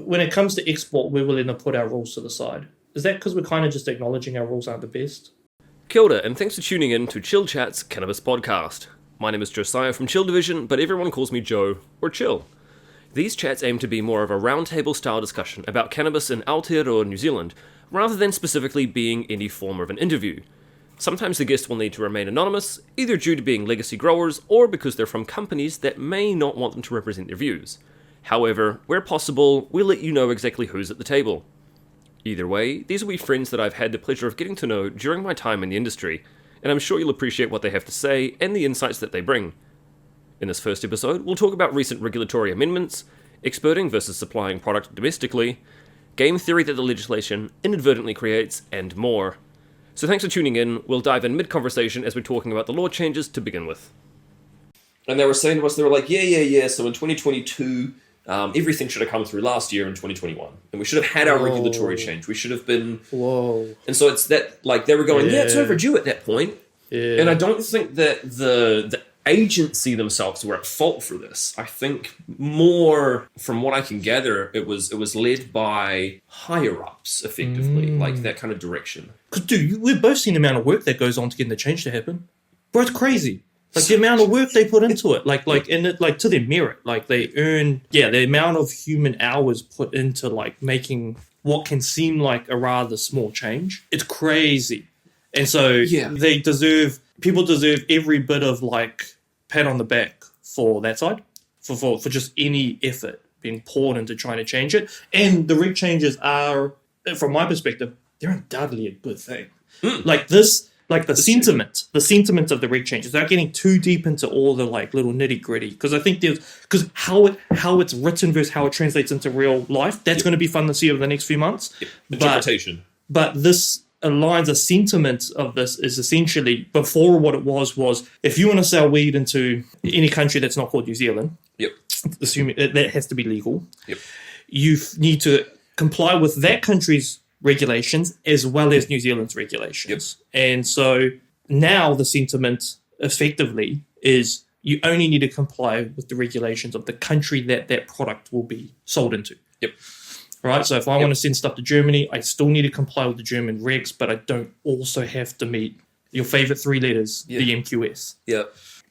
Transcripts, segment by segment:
when it comes to export, we're willing to put our rules to the side. Is that because we're kind of just acknowledging our rules aren't the best? Kia ora, and thanks for tuning in to Chill Chat's Cannabis Podcast. My name is Josiah from Chill Division, but everyone calls me Joe, or Chill. These chats aim to be more of a roundtable style discussion about cannabis in Aotearoa, New Zealand, rather than specifically being any form of an interview. Sometimes the guest will need to remain anonymous, either due to being legacy growers or because they're from companies that may not want them to represent their views. However, where possible, we'll let you know exactly who's at the table. Either way, these will be friends that I've had the pleasure of getting to know during my time in the industry, and I'm sure you'll appreciate what they have to say and the insights that they bring. In this first episode, we'll talk about recent regulatory amendments, exporting versus supplying product domestically, game theory that the legislation inadvertently creates, and more. So thanks for tuning in. We'll dive in mid-conversation as we're talking about the law changes to begin with. And they were saying to us, they were like, yeah, so in 2022, everything should have come through last year in 2021. And we should have had our regulatory change. We should have been... Whoa. And so it's that, like, they were going, yeah, it's overdue at that point. Yeah. And I don't think that the agency themselves were at fault for this. I think more, from what I can gather, it was led by higher-ups, effectively, like that kind of direction. Because, dude, we've both seen the amount of work that goes on to getting the change to happen. Bro, it's crazy. Like, the amount of work they put into it, like to their merit. Like, they earn, the amount of human hours put into, like, making what can seem like a rather small change. It's crazy. And so people deserve every bit of, like, pat on the back for that side, for just any effort being poured into trying to change it. And the reg changes are, from my perspective, they're undoubtedly a good thing. The sentiment of the reg changes, they're getting too deep into all the like little nitty gritty. Because I think because how it's written versus how it translates into real life, that's going to be fun to see over the next few months. Interpretation. But this aligns, the sentiment of this is essentially, before what it was if you want to sell weed into any country that's not called New Zealand, assuming that has to be legal, you need to comply with that country's regulations as well as New Zealand's regulations. And so now the sentiment effectively is you only need to comply with the regulations of the country that product will be sold into. Right, so if I want to send stuff to Germany, I still need to comply with the German regs, but I don't also have to meet your favorite three letters, the MQS. Well,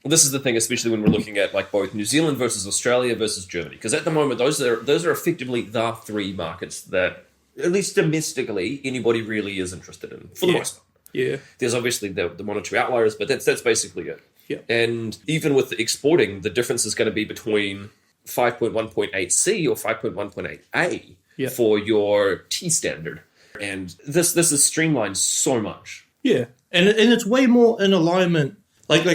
this is the thing, especially when we're looking at like both New Zealand versus Australia versus Germany, because at the moment those are effectively the three markets that, at least domestically, anybody really is interested in for the most part. There's obviously the one or two outliers, but that's basically it. And even with the exporting, the difference is going to be between 5.1.8C or 5.1.8A. For your T standard. And this is streamlined so much. And it's way more in alignment. Like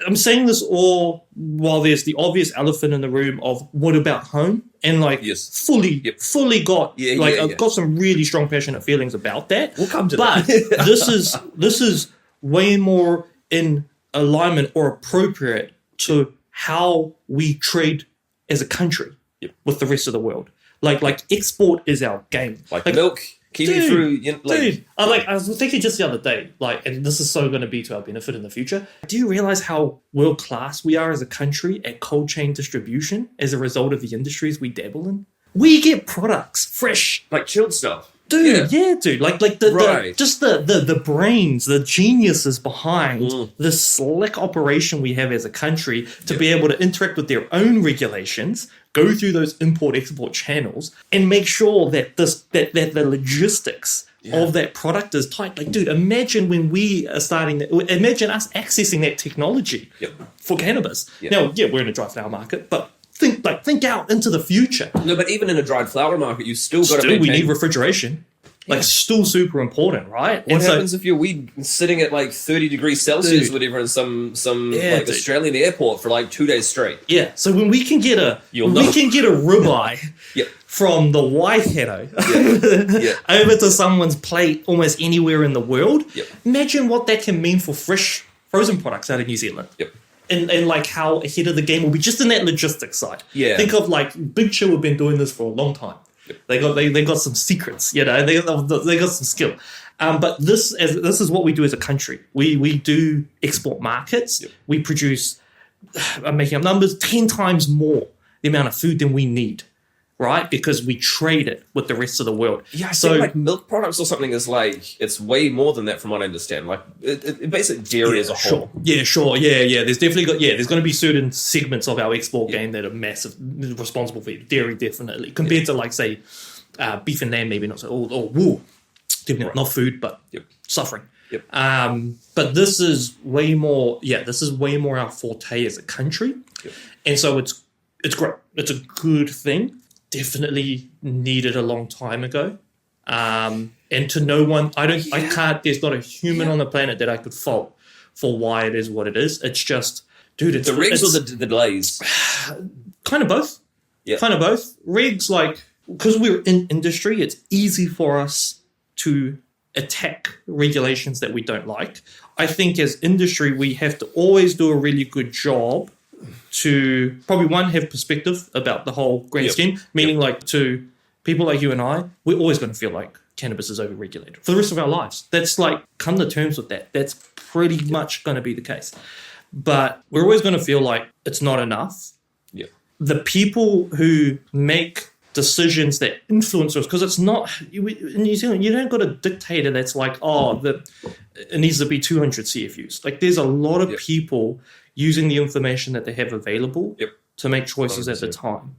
I'm saying this all while there's the obvious elephant in the room of what about home? And fully got I've got some really strong passionate feelings about that. We'll come to that. But this is way more in alignment or appropriate to how we trade as a country with the rest of the world. Like export is our game. Like milk, kiwi fruit. Dude, I was thinking just the other day, and this is so going to be to our benefit in the future. Do you realize how world class we are as a country at cold chain distribution as a result of the industries we dabble in? We get products fresh, like chilled stuff. Dude, dude. The brains, the geniuses behind this slick operation we have as a country to be able to interact with their own regulations, go through those import-export channels, and make sure that the logistics of that product is tight. Like, dude, imagine when we are imagine us accessing that technology for cannabis. Now, we're in a dry flower market, but think out into the future. No, but even in a dried flower market, you still got to maintain... we need refrigeration. Still super important, right? What happens if your weed is sitting at 30 degrees Celsius or whatever in some Australian airport for 2 days straight? So when we can get a ribeye from the Waikato over to someone's plate almost anywhere in the world, imagine what that can mean for fresh frozen products out of New Zealand. And how ahead of the game will be just in that logistics side. Think of Big Chill have been doing this for a long time. They got some secrets, they got some skill. But this is what we do as a country. We do export markets. We produce, I'm making up numbers, 10 times more the amount of food than we need, right? Because we trade it with the rest of the world. Yeah, I so think like milk products or something is like, it's way more than that from what I understand. Like, it basically dairy as a whole. Yeah, sure. Yeah. There's definitely there's going to be certain segments of our export game that are massive, responsible for it. Dairy, definitely. Compared to, like, say, beef and lamb, maybe not so, or wool. Definitely not food, but suffering. Yep. But this is way more, our forte as a country. Yep. And so it's great. It's a good thing. Definitely needed a long time ago. And to no one, there's not a human on the planet that I could fault for why it is what it is. It's just, dude, it's the regs or the delays? Kind of both. Yeah. Kind of both. Regs, like, because we're in industry, it's easy for us to attack regulations that we don't like. I think as industry, we have to always do a really good job to probably, one, have perspective about the whole grand scheme, meaning like to people like you and I, we're always going to feel like cannabis is overregulated for the rest of our lives. That's like, come to terms with that. That's pretty much going to be the case. But we're always going to feel like it's not enough. Yeah. The people who make decisions that influence us, because it's not in New Zealand, you don't got a dictator that's like, it needs to be 200 CFUs. Like, there's a lot of people using the information that they have available to make choices 100%. At the time.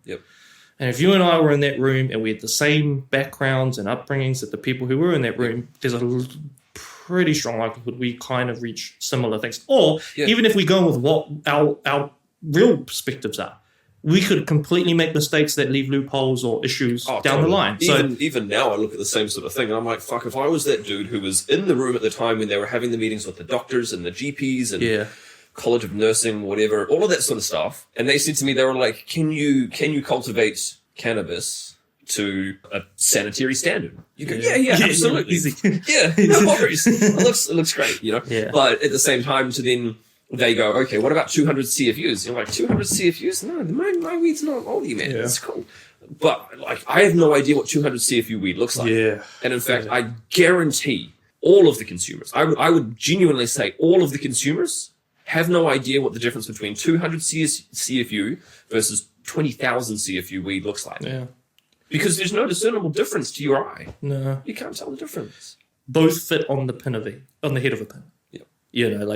And if you and I were in that room and we had the same backgrounds and upbringings that the people who were in that room, there's a pretty strong likelihood we kind of reach similar things. Or even if we go with what our real perspectives are, we could completely make mistakes that leave loopholes or issues down the line. Even now, I look at the same sort of thing, and I'm like, fuck, if I was that dude who was in the room at the time when they were having the meetings with the doctors and the GPs and College of Nursing, whatever, all of that sort of stuff, and they said to me, they were like, can you cultivate cannabis to a sanitary standard? You go, yeah, absolutely. Easy. No worries. It looks great, you know? Yeah. But at the same time, to then they go, okay, what about 200 CFUs? You're like, 200 CFUs? No, my weed's not oily, man. It's cool. But, like, I have no idea what 200 CFU weed looks like. Yeah. And in fact, I guarantee all of the consumers, I would genuinely say all of the consumers have no idea what the difference between 200 CFU versus 20,000 CFU weed looks like. Yeah. Because there's no discernible difference to your eye. No. You can't tell the difference. Both fit on the head of a pin. You know,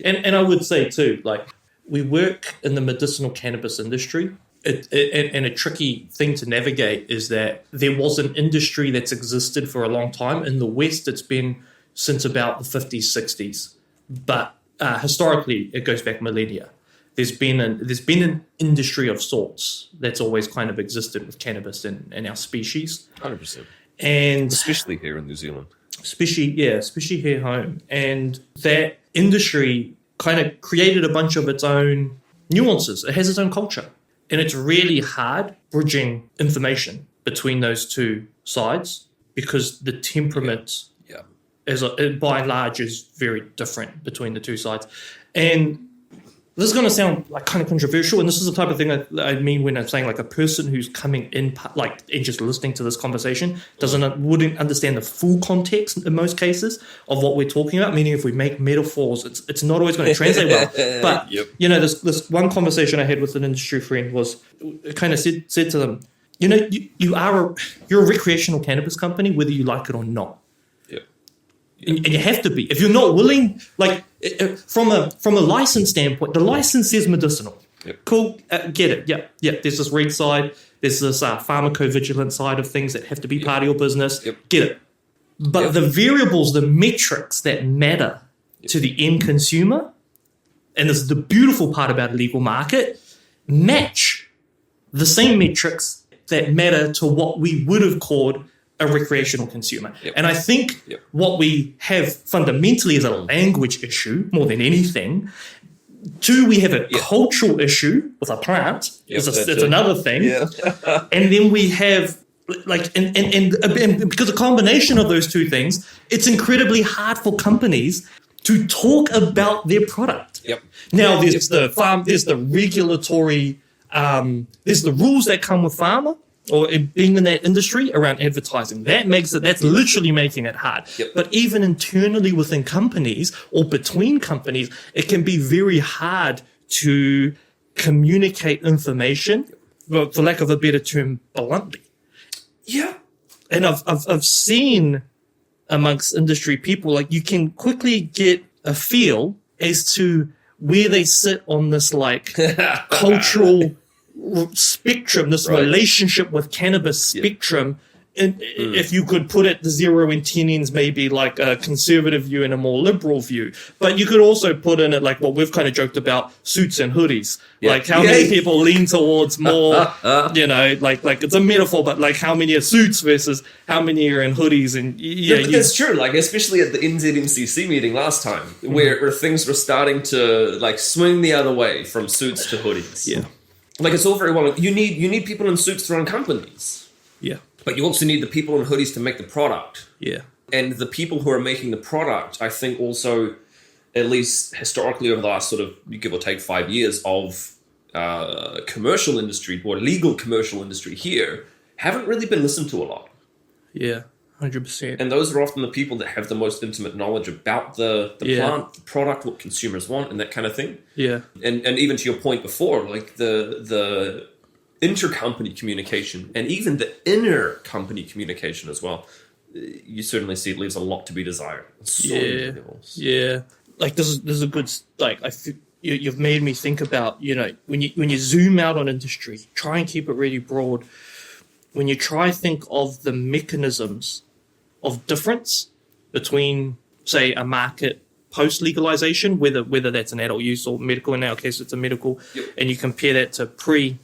and I would say too, like, we work in the medicinal cannabis industry. And a tricky thing to navigate is that there was an industry that's existed for a long time. In the West, it's been since about the 50s, 60s. But historically, it goes back millennia. There's been an industry of sorts that's always kind of existed with cannabis in our species. 100%. And especially here in New Zealand. Especially here home. And that industry kind of created a bunch of its own nuances. It has its own culture. And it's really hard bridging information between those two sides because the temperament, by and large, is very different between the two sides. And this is going to sound like kind of controversial, and this is the type of thing that I mean when I'm saying like a person who's coming in, like, and just listening to this conversation wouldn't understand the full context in most cases of what we're talking about. Meaning, if we make metaphors, it's not always going to translate well. But you know, this one conversation I had with an industry friend was, it kind of said to them, you know, you're a recreational cannabis company, whether you like it or not. And you have to be. If you're not willing, like, from a license standpoint, the license says medicinal. Cool, get it. Yeah. There's this reg side. There's this pharmacovigilance side of things that have to be part of your business. Get it. But the variables, the metrics that matter to the end consumer, and this is the beautiful part about a legal market, match the same metrics that matter to what we would have called a recreational consumer. And I think what we have fundamentally is a language issue more than anything. Two, we have a cultural issue with a plant. It's another thing. And then we have, like, and because a combination of those two things, it's incredibly hard for companies to talk about their product. Now, there's the regulatory, there's the rules that come with pharma, or being in that industry around advertising. That's literally making it hard. But even internally within companies or between companies, it can be very hard to communicate information well, for lack of a better term, bluntly. Yeah. And I've seen amongst industry people, like, you can quickly get a feel as to where they sit on this like cultural spectrum, this relationship with cannabis spectrum. And if you could put it, the 0 and 10 ends, maybe like a conservative view and a more liberal view. But you could also put in it like what we've kind of joked about, suits and hoodies. Yeah. Like how many people lean towards more, you know, like it's a metaphor, but like how many are suits versus how many are in hoodies. And yeah, that's true. Like especially at the NZMCC meeting last time, where things were starting to like swing the other way from suits to hoodies. Yeah, like it's all very well. You need people in suits to run companies. Yeah. But you also need the people in hoodies to make the product. Yeah. And the people who are making the product, I think also, at least historically over the last sort of, give or take 5 years of commercial industry, or legal commercial industry here, haven't really been listened to a lot. Yeah, 100%. And those are often the people that have the most intimate knowledge about the plant, the product, what consumers want, and that kind of thing. Yeah. And even to your point before, like the intercompany communication and even the inner company communication as well, you certainly see it leaves a lot to be desired. So many levels. Yeah. Like this is a good, like I feel you've made me think about, you know, when you zoom out on industry, try and keep it really broad. When you try think of the mechanisms of difference between, say, a market post legalization, whether that's an adult use or medical, in our case it's a medical, and you compare that to pre.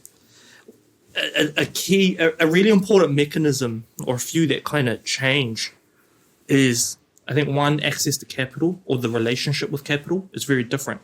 A really important mechanism, or a few that kind of change, is I think one, access to capital, or the relationship with capital is very different.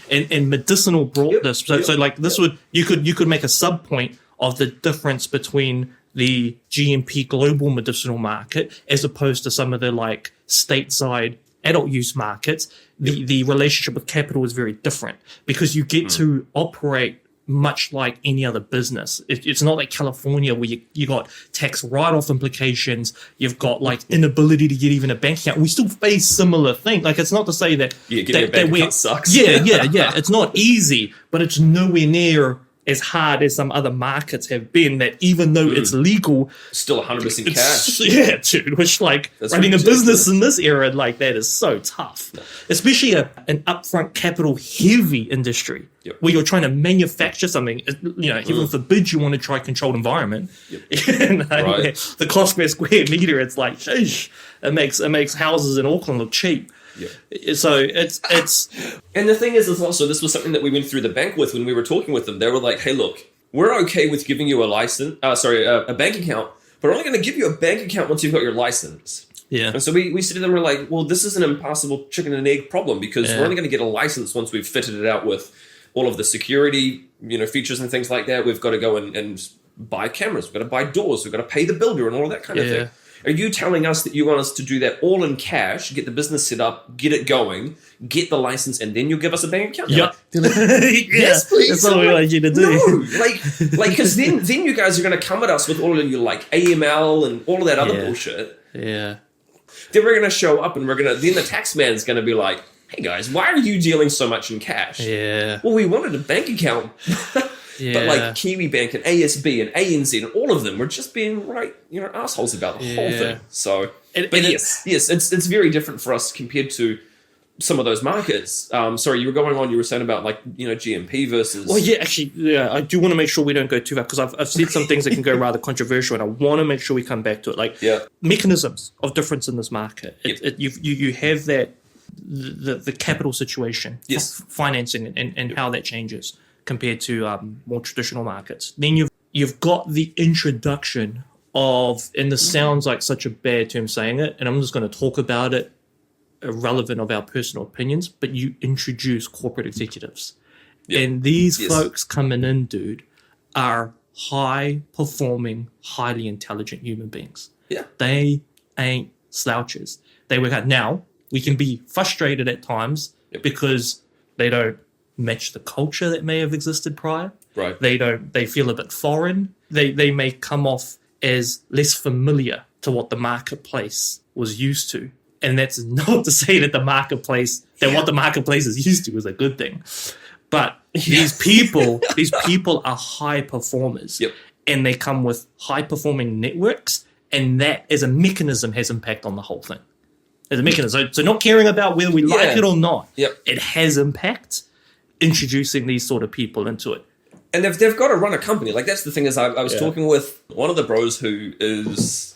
And Medicinal brought this. So like this you could make a sub point of the difference between the GMP global medicinal market as opposed to some of the like stateside adult use markets. The relationship with capital is very different because you get to operate much like any other business. It's not like California where you got tax write-off implications, you've got like inability to get even a bank account. We still face similar things. Like it's not to say that getting a bank account sucks. Yeah. It's not easy, but it's nowhere near as hard as some other markets have been, that even though it's legal, still 100% cash. Yeah, dude, which like that's running a business in this era like that is so tough. Especially an upfront capital heavy industry where you're trying to manufacture something, you know, heaven forbid you want to try controlled environment. You know, the cost per square meter, it's like, sheesh, it makes houses in Auckland look cheap. Yeah. So it's and the thing is as well, so this was something that we went through the bank with when we were talking with them. They were like, hey, look, we're okay with giving you a a bank account, but we're only going to give you a bank account once you've got your license. Yeah. And so we said to them, we're like, well, this is an impossible chicken and egg problem because we're only going to get a license once we've fitted it out with all of the security, you know, features and things like that. We've got to go and buy cameras. We've got to buy doors. We've got to pay the builder and all of that kind of thing. Are you telling us that you want us to do that all in cash, get the business set up, get it going, get the license, and then you'll give us a bank account? Yep. Like, yes, please. That's all we want you to do. No, like, because then you guys are going to come at us with all of your like AML and all of that other bullshit. Yeah. Then we're going to show up, and then the tax man is going to be like, "Hey kids, why are you dealing so much in cash?" Yeah. Well, we wanted a bank account. But like Kiwi Bank and ASB and ANZ and all of them were just being assholes about the whole thing. So, yes, it's very different for us compared to some of those markets. Sorry, you were going on. You were saying about like GMP versus. Well, I do want to make sure we don't go too far because I've said some things that can go rather controversial, and I want to make sure we come back to it. Like mechanisms of difference in this market. You have that the capital situation, financing, and how that changes compared to more traditional markets. Then you've got the introduction of, and this sounds like such a bad term saying it, and I'm just going to talk about it irrelevant of our personal opinions, but you introduce corporate executives. And these folks coming in, dude, are high-performing, highly intelligent human beings. Yeah. They ain't slouches. They work hard. Now, we can be frustrated at times because they don't match the culture that may have existed prior. Right. They feel a bit foreign. They may come off as less familiar to what the marketplace was used to. And that's not to say that what the marketplace is used to is a good thing. But these people are high performers. Yep. And they come with high performing networks, and that as a mechanism has impact on the whole thing. As a mechanism. So not caring about whether we like it or not, it has impact introducing these sort of people into it. And they've got to run a company. Like, that's the thing is I was talking with one of the bros who is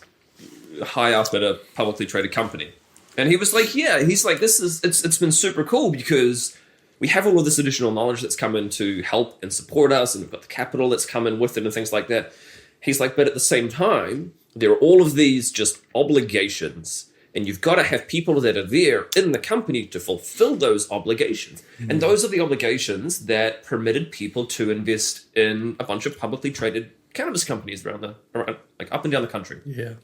high up at a publicly traded company. And he was like, he's like, it's been super cool because we have all of this additional knowledge that's come in to help and support us, and we've got the capital that's come in with it and things like that. He's like, but at the same time, there are all of these just obligations, and you've got to have people that are there in the company to fulfill those obligations. And those are the obligations that permitted people to invest in a bunch of publicly traded cannabis companies around like up and down the country. Yeah.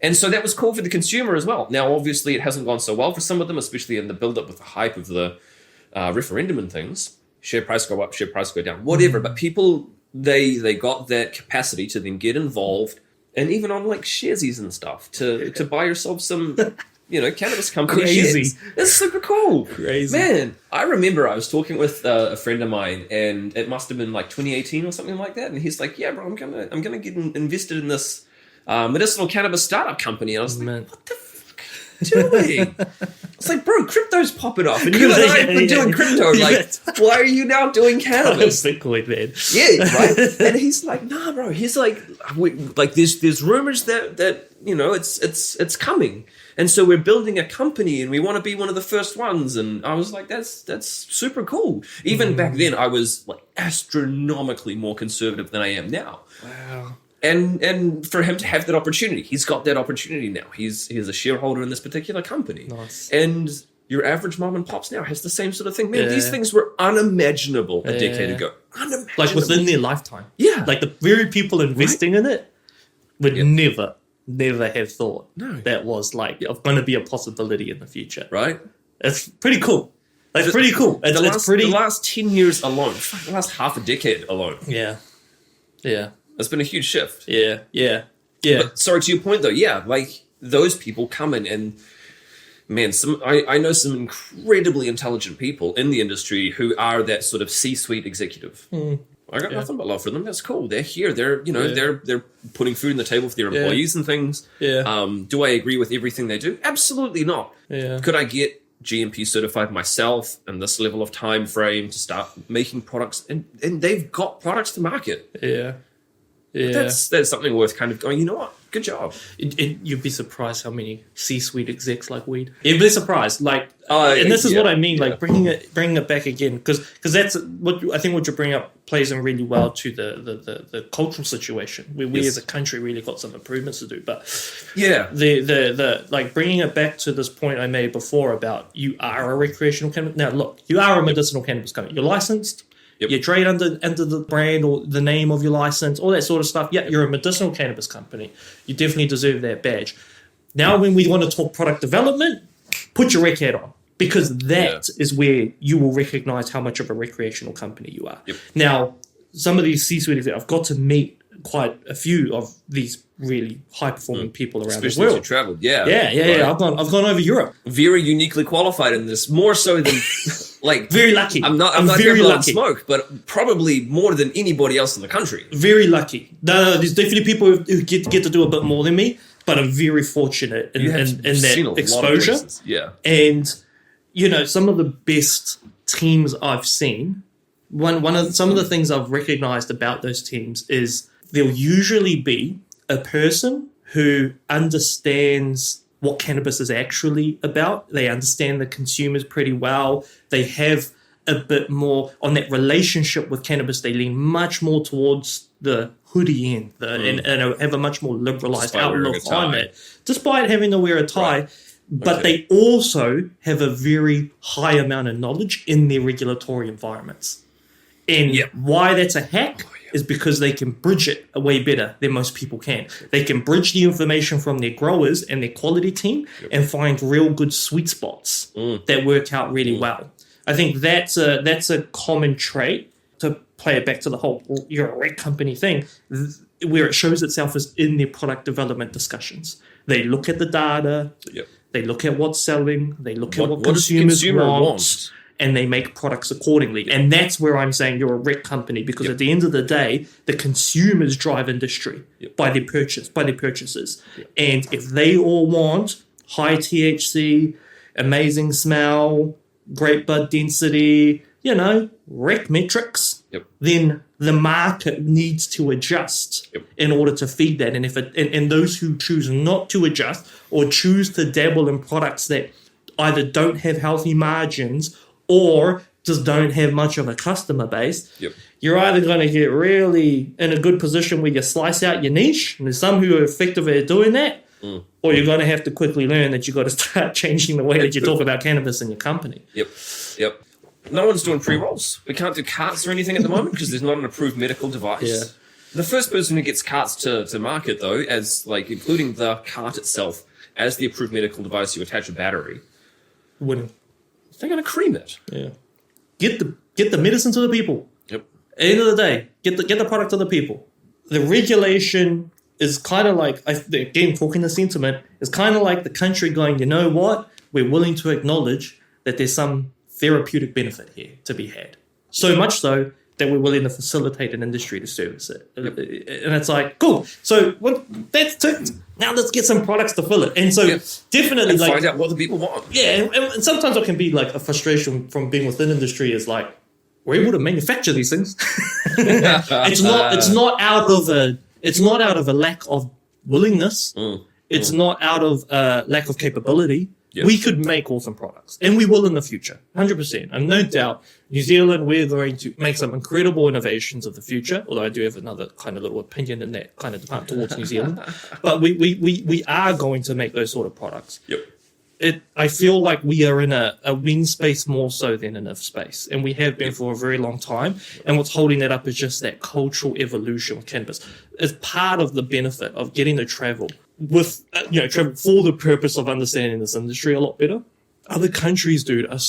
And so that was cool for the consumer as well. Now, obviously, it hasn't gone so well for some of them, especially in the build-up with the hype of the referendum and things. Share price go up, share price go down, whatever. But people, they got that capacity to then get involved, and even on like sharesies and stuff to buy yourself some, cannabis company Crazy. shares. It's super cool. Crazy. Man, I remember I was talking with a friend of mine, and it must have been like 2018 or something like that. And he's like, "Yeah, bro, I'm gonna get invested in this medicinal cannabis startup company." And I was like, "What the fuck are you doing?" It's like, bro, crypto's popping off, and you and I have been doing crypto. Like, why are you now doing cannabis? Bitcoin, man. Yeah, right. And he's like, nah, bro. He's like, there's rumors that it's coming, and so we're building a company, and we want to be one of the first ones. And I was like, that's super cool. Even back then, I was like astronomically more conservative than I am now. Wow. And for him to have that opportunity, he's got that opportunity now. He's a shareholder in this particular company. Nice. And your average mom and pops now has the same sort of thing. Man, these things were unimaginable a decade ago. Unimaginable. Like within their lifetime. Yeah. Like the very people investing in it would never have thought that was like going to be a possibility in the future. Right? It's pretty cool. It's pretty cool. The last 10 years alone, the last half a decade alone. Yeah. Yeah. It's been a huge shift. Yeah. But sorry, to your point though, like those people come in and, man, I know some incredibly intelligent people in the industry who are that sort of C-suite executive. I got nothing but love for them. That's cool. They're here. They're they're putting food on the table for their employees and things. Yeah. Do I agree with everything they do? Absolutely not. Yeah. Could I get GMP certified myself in this level of time frame to start making products? And they've got products to market. Yeah. That's something worth kind of going, you know what? Good job. You'd be surprised how many C-suite execs like weed. You'd be surprised. Like, and this is what I mean. Like bringing it back again, because that's what I think. What you're bringing up plays in really well to the cultural situation where we as a country really got some improvements to do. But the like bringing it back to this point I made before about you are a recreational cannabis. Now look, you are a medicinal cannabis company. You're licensed. Yep. You trade under the brand or the name of your license, all that sort of stuff. Yeah, you're a medicinal cannabis company. You definitely deserve that badge. Now, when we want to talk product development, put your rec hat on, because that is where you will recognize how much of a recreational company you are. Yep. Now, some of these C-suite, I've got to meet quite a few of these really high-performing people around especially the world. As you traveled, Yeah. Right. I've gone over Europe. Very uniquely qualified in this, more so than like very lucky. I'm not very here lucky. Smoke, but probably more than anybody else in the country. Very lucky. No, there's definitely people who get to do a bit more than me, but I'm very fortunate in that exposure. Yeah, and some of the best teams I've seen. Some of the things I've recognized about those teams is there'll usually be a person who understands what cannabis is actually about. They understand the consumers pretty well. They have a bit more on that relationship with cannabis. They lean much more towards the hoodie end and have a much more liberalized outlook on it, despite having to wear a tie. Right. But they also have a very high amount of knowledge in their regulatory environments. And why that's a hack is because they can bridge it way better than most people can. They can bridge the information from their growers and their quality team and find real good sweet spots that work out really well. I think that's a common trait. To play it back to the whole you're a rec company thing, where it shows itself is in their product development discussions. They look at the data. They look at what's selling. They look at what consumers want. and they make products accordingly. And that's where I'm saying you're a rec company, because at the end of the day, the consumers drive industry by their purchases. And if they all want high THC, amazing smell, great bud density, rec metrics, then the market needs to adjust in order to feed that. And and those who choose not to adjust or choose to dabble in products that either don't have healthy margins or just don't have much of a customer base, you're either going to get really in a good position where you slice out your niche, and there's some who are effective at doing that, or you're going to have to quickly learn that you've got to start changing the way that you talk about cannabis in your company. Yep. No one's doing pre-rolls. We can't do carts or anything at the moment because there's not an approved medical device. The first person who gets carts to market, though, as including the cart itself as the approved medical device, you attach a battery. Winning. They're going to cream it. Yeah. Get the medicine to the people. Yep. At the end of the day, get the product to the people. The regulation is kind of like, again, talking the sentiment, is kind of like the country going, you know what? We're willing to acknowledge that there's some therapeutic benefit here to be had. So much so that we're willing to facilitate an industry to service it. And it's like, cool. So that's ticked. Now let's get some products to fill it. And so definitely and find out what the people want. Yeah, and sometimes it can be like a frustration from being within industry is like, we're able to manufacture these things. It's not out of a lack of willingness. It's not out of a lack of capability. Yes. We could make awesome products, and we will in the future, 100%. And no doubt, New Zealand, we're going to make some incredible innovations of the future, although I do have another kind of little opinion in that kind of department towards New Zealand. But we are going to make those sort of products. I feel like we are in a win space more so than an if space, and we have been for a very long time. And what's holding that up is just that cultural evolution with cannabis. It's part of the benefit of getting to travel with, travel for the purpose of understanding this industry a lot better. Other countries, dude, are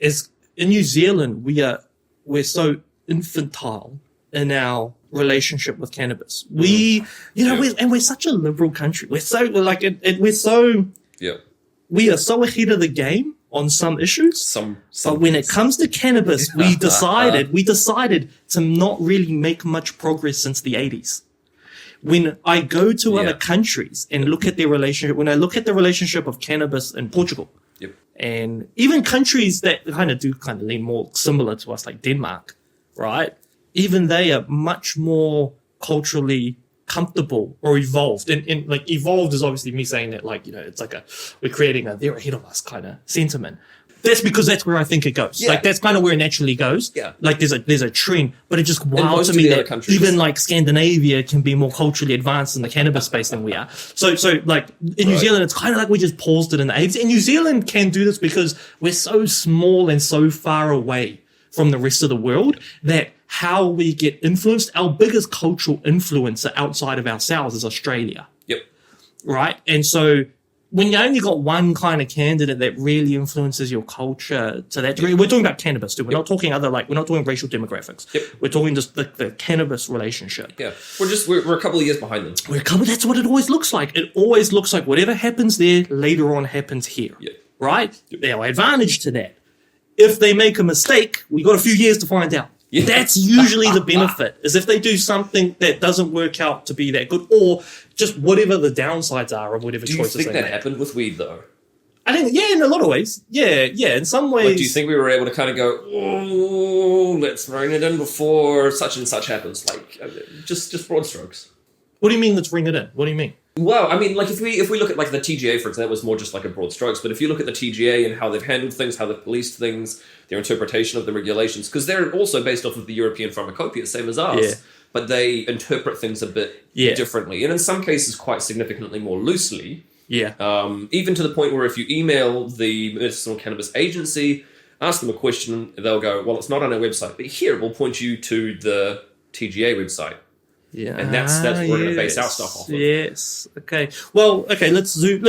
as in New Zealand, we're so infantile in our relationship with cannabis. We're such a liberal country. We are so ahead of the game on some issues. But when it comes to cannabis, we decided to not really make much progress since the 80s. When I go to other countries and look at their relationship, when I look at the relationship of cannabis in Portugal, and even countries that kind of lean more similar to us, like Denmark, right? Even they are much more culturally comfortable or evolved. And like evolved is obviously me saying that, it's like we're creating a they're ahead of us kind of sentiment. That's because that's where I think it goes. Like that's kind of where it naturally goes. Like there's a trend, but it just wild to me that even like Scandinavia can be more culturally advanced in the cannabis space than we are. So like in New Zealand, it's kind of like we just paused it in the 80s. And New Zealand can do this because we're so small and so far away from the rest of the world that how we get influenced, our biggest cultural influencer outside of ourselves is Australia. Right? And so when you only got one kind of candidate that really influences your culture to that degree, we're talking about cannabis too. We're not talking we're not talking racial demographics. We're talking just the cannabis relationship. We're a couple of years behind them. That's what it always looks like. It always looks like whatever happens there later on happens here. Right? Our advantage to that. If they make a mistake, we got a few years to find out. That's usually the benefit, is if they do something that doesn't work out to be that good, or just whatever the downsides are of whatever choices they make. Do you think that happened with weed, though? I think, in a lot of ways. In some ways. Do you think we were able to kind of go, oh, let's bring it in before such and such happens? Just broad strokes. What do you mean, let's bring it in? What do you mean? Well, I mean, if we look at the TGA, for example, that was more just like a broad strokes. But if you look at the TGA and how they've handled things, how they've policed things, their interpretation of the regulations, because they're also based off of the European pharmacopoeia, same as ours, but they interpret things a bit differently, and in some cases quite significantly more loosely. Even to the point where if you email the Medicinal Cannabis Agency, ask them a question, they'll go, well, it's not on our website, but here we'll point you to the TGA website. And that's what we're going to base our stuff off of. Yes. Okay. Well, okay, let's zoom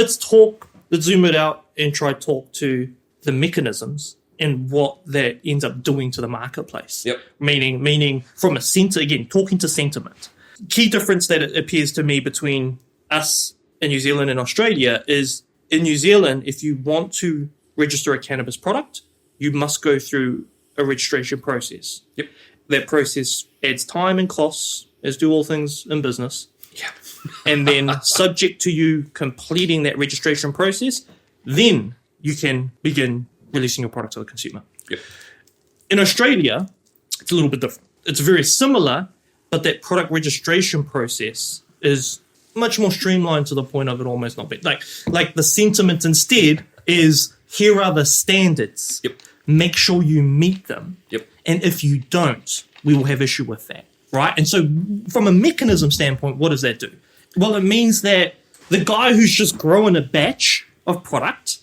it out and try to talk to the mechanisms and what that ends up doing to the marketplace. Meaning from talking to sentiment. Key difference that it appears to me between us in New Zealand and Australia is in New Zealand, if you want to register a cannabis product, you must go through a registration process. Yep. That process adds time and costs, as do all things in business. Yeah. And then subject to you completing that registration process, then you can begin releasing your product to the consumer. Yep. In Australia, it's a little bit different. It's very similar, but that product registration process is much more streamlined to the point of it almost not being like the sentiment instead is, here are the standards. Yep. Make sure you meet them. Yep. And if you don't, we will have issue with that. Right? And so from a mechanism standpoint, what does that do? Well, it means that the guy who's just growing a batch of product,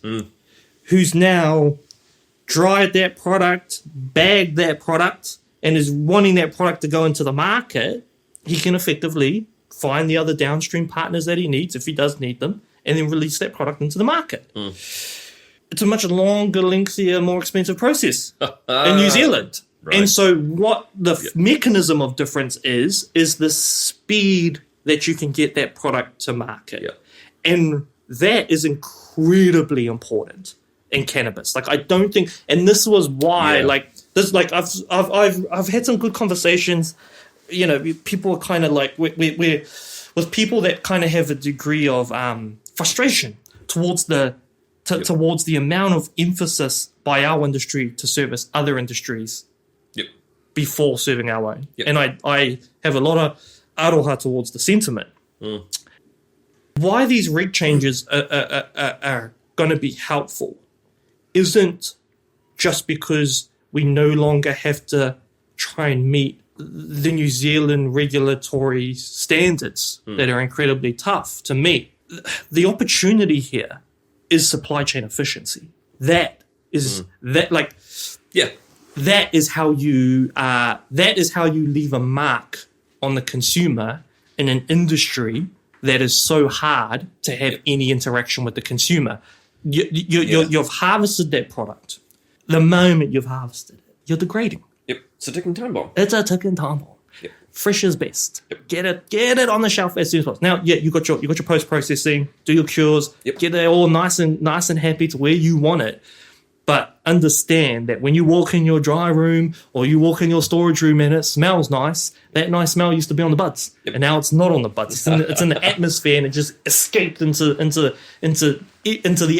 who's now dried that product, bagged that product, and is wanting that product to go into the market, he can effectively find the other downstream partners that he needs, if he does need them, and then release that product into the market. It's a much longer, lengthier, more expensive process in New Zealand. Right. And so what the mechanism of difference is the speed that you can get that product to market. Yep. And that is incredibly important in cannabis. Like, I don't think, and this was why, I've had some good conversations. You know, people are kind of like, we're with people that kind of have a degree of frustration towards the amount of emphasis by our industry to service other industries before serving our own. And I have a lot of aroha towards the sentiment. Why these reg changes are going to be helpful isn't just because we no longer have to try and meet the New Zealand regulatory standards that are incredibly tough to meet. The opportunity here is supply chain efficiency. That is that is how you leave a mark on the consumer in an industry that is so hard to have any interaction with the consumer. You've harvested that product. The moment you've harvested it, you're degrading. Yep, it's a ticking time bomb. It's a ticking time bomb. Yep. Fresh is best. Yep. Get it on the shelf as soon as possible. Now, you got your post processing, do your cures, get it all nice and happy to where you want it. But understand that when you walk in your dry room or you walk in your storage room and it smells nice, that nice smell used to be on the buds, and now it's not on the buds. It's in the atmosphere, and it just escaped into the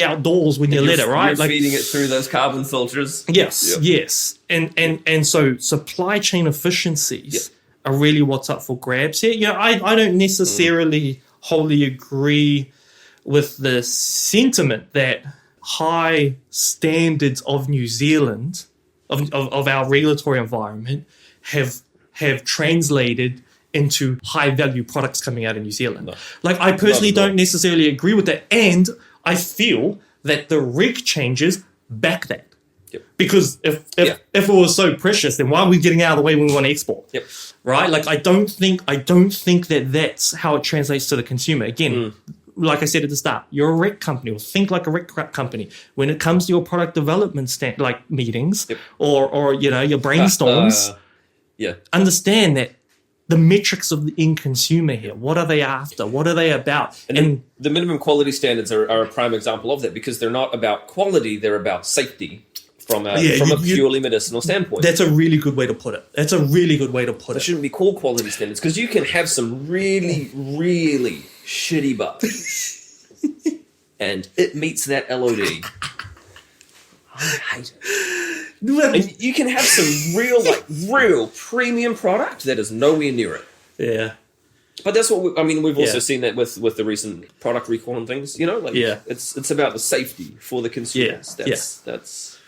outdoors when you let it, right? You're feeding it through those carbon filters. Yes, and so supply chain efficiencies are really what's up for grabs here. You know, I don't necessarily wholly agree with the sentiment that high standards of New Zealand, of our regulatory environment, have translated into high value products coming out of New Zealand. No. Like, I personally don't necessarily agree with that, and I feel that the reg changes back that. Because if it was so precious, then why are we getting out of the way when we want to export? Right? Like, I don't think that that's how it translates to the consumer. Again, like I said at the start, you're a rec company, or think like a rec company. When it comes to your product development meetings or your brainstorms, understand that the metrics of the end consumer here. What are they after? What are they about? And the minimum quality standards are a prime example of that, because they're not about quality; they're about safety from a purely medicinal standpoint. That's a really good way to put it. It shouldn't be called quality standards, because you can have some really, really shitty buds, and it meets that LOD. I hate it. And you can have some real premium product that is nowhere near it. Yeah. But that's what we've also seen that with the recent product recall and things. You know, it's about the safety for the consumers. That's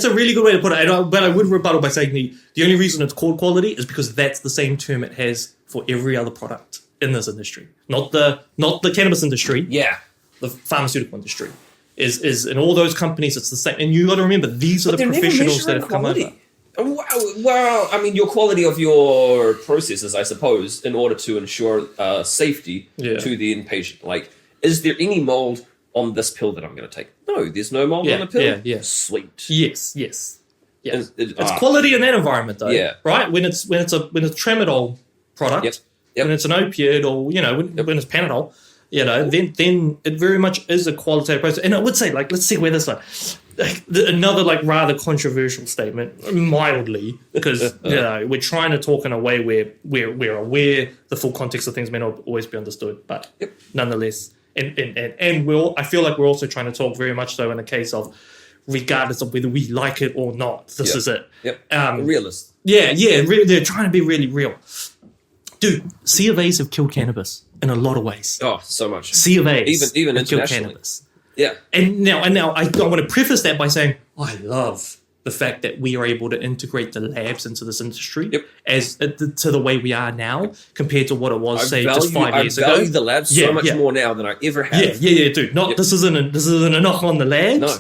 a really good way to put it. But I would rebuttal by saying the only reason it's called quality is because that's the same term it has for every other product in this industry. Not the cannabis industry. Yeah. The pharmaceutical industry is in all those companies. It's the same. And you got to remember, these are the professionals that have come over. Well, your quality of your processes, I suppose, in order to ensure safety to the inpatient. Like, is there any mold on this pill that I'm going to take? No, there's no mold on the pill. Yeah. Sweet. Yes. Yeah. It's quality in that environment, though. Yeah. Right. When it's tramadol product, when it's an opiate, or when it's Panadol, then it very much is a qualitative process. And I would say, like, let's see where this one. Another like rather controversial statement, mildly, because we're trying to talk in a way where we're aware the full context of things may not always be understood, but nonetheless, and I feel like we're also trying to talk very much so in a case of regardless of whether we like it or not, this is it. Realist. They're trying to be really real. Dude, C of A's have killed cannabis in a lot of ways. Oh, so much. C of A's even have killed internationally. cannabis. Yeah. And now I want to preface that by saying I love the fact that we are able to integrate the labs into this industry as to the way we are now compared to what it was, just 5 years ago. I value the labs so much more now than I ever have. Dude. This isn't a knock on the labs. No.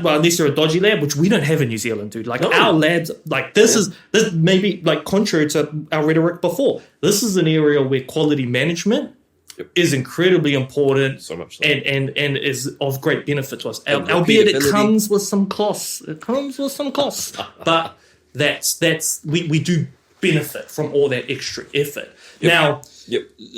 Well, unless you're a dodgy lab, which we don't have in New Zealand, dude. Like our labs, like this maybe like contrary to our rhetoric before. This is an area where quality management is incredibly important, so much so. and is of great benefit to us. Albeit it comes with some costs. But we do benefit from all that extra effort. Now,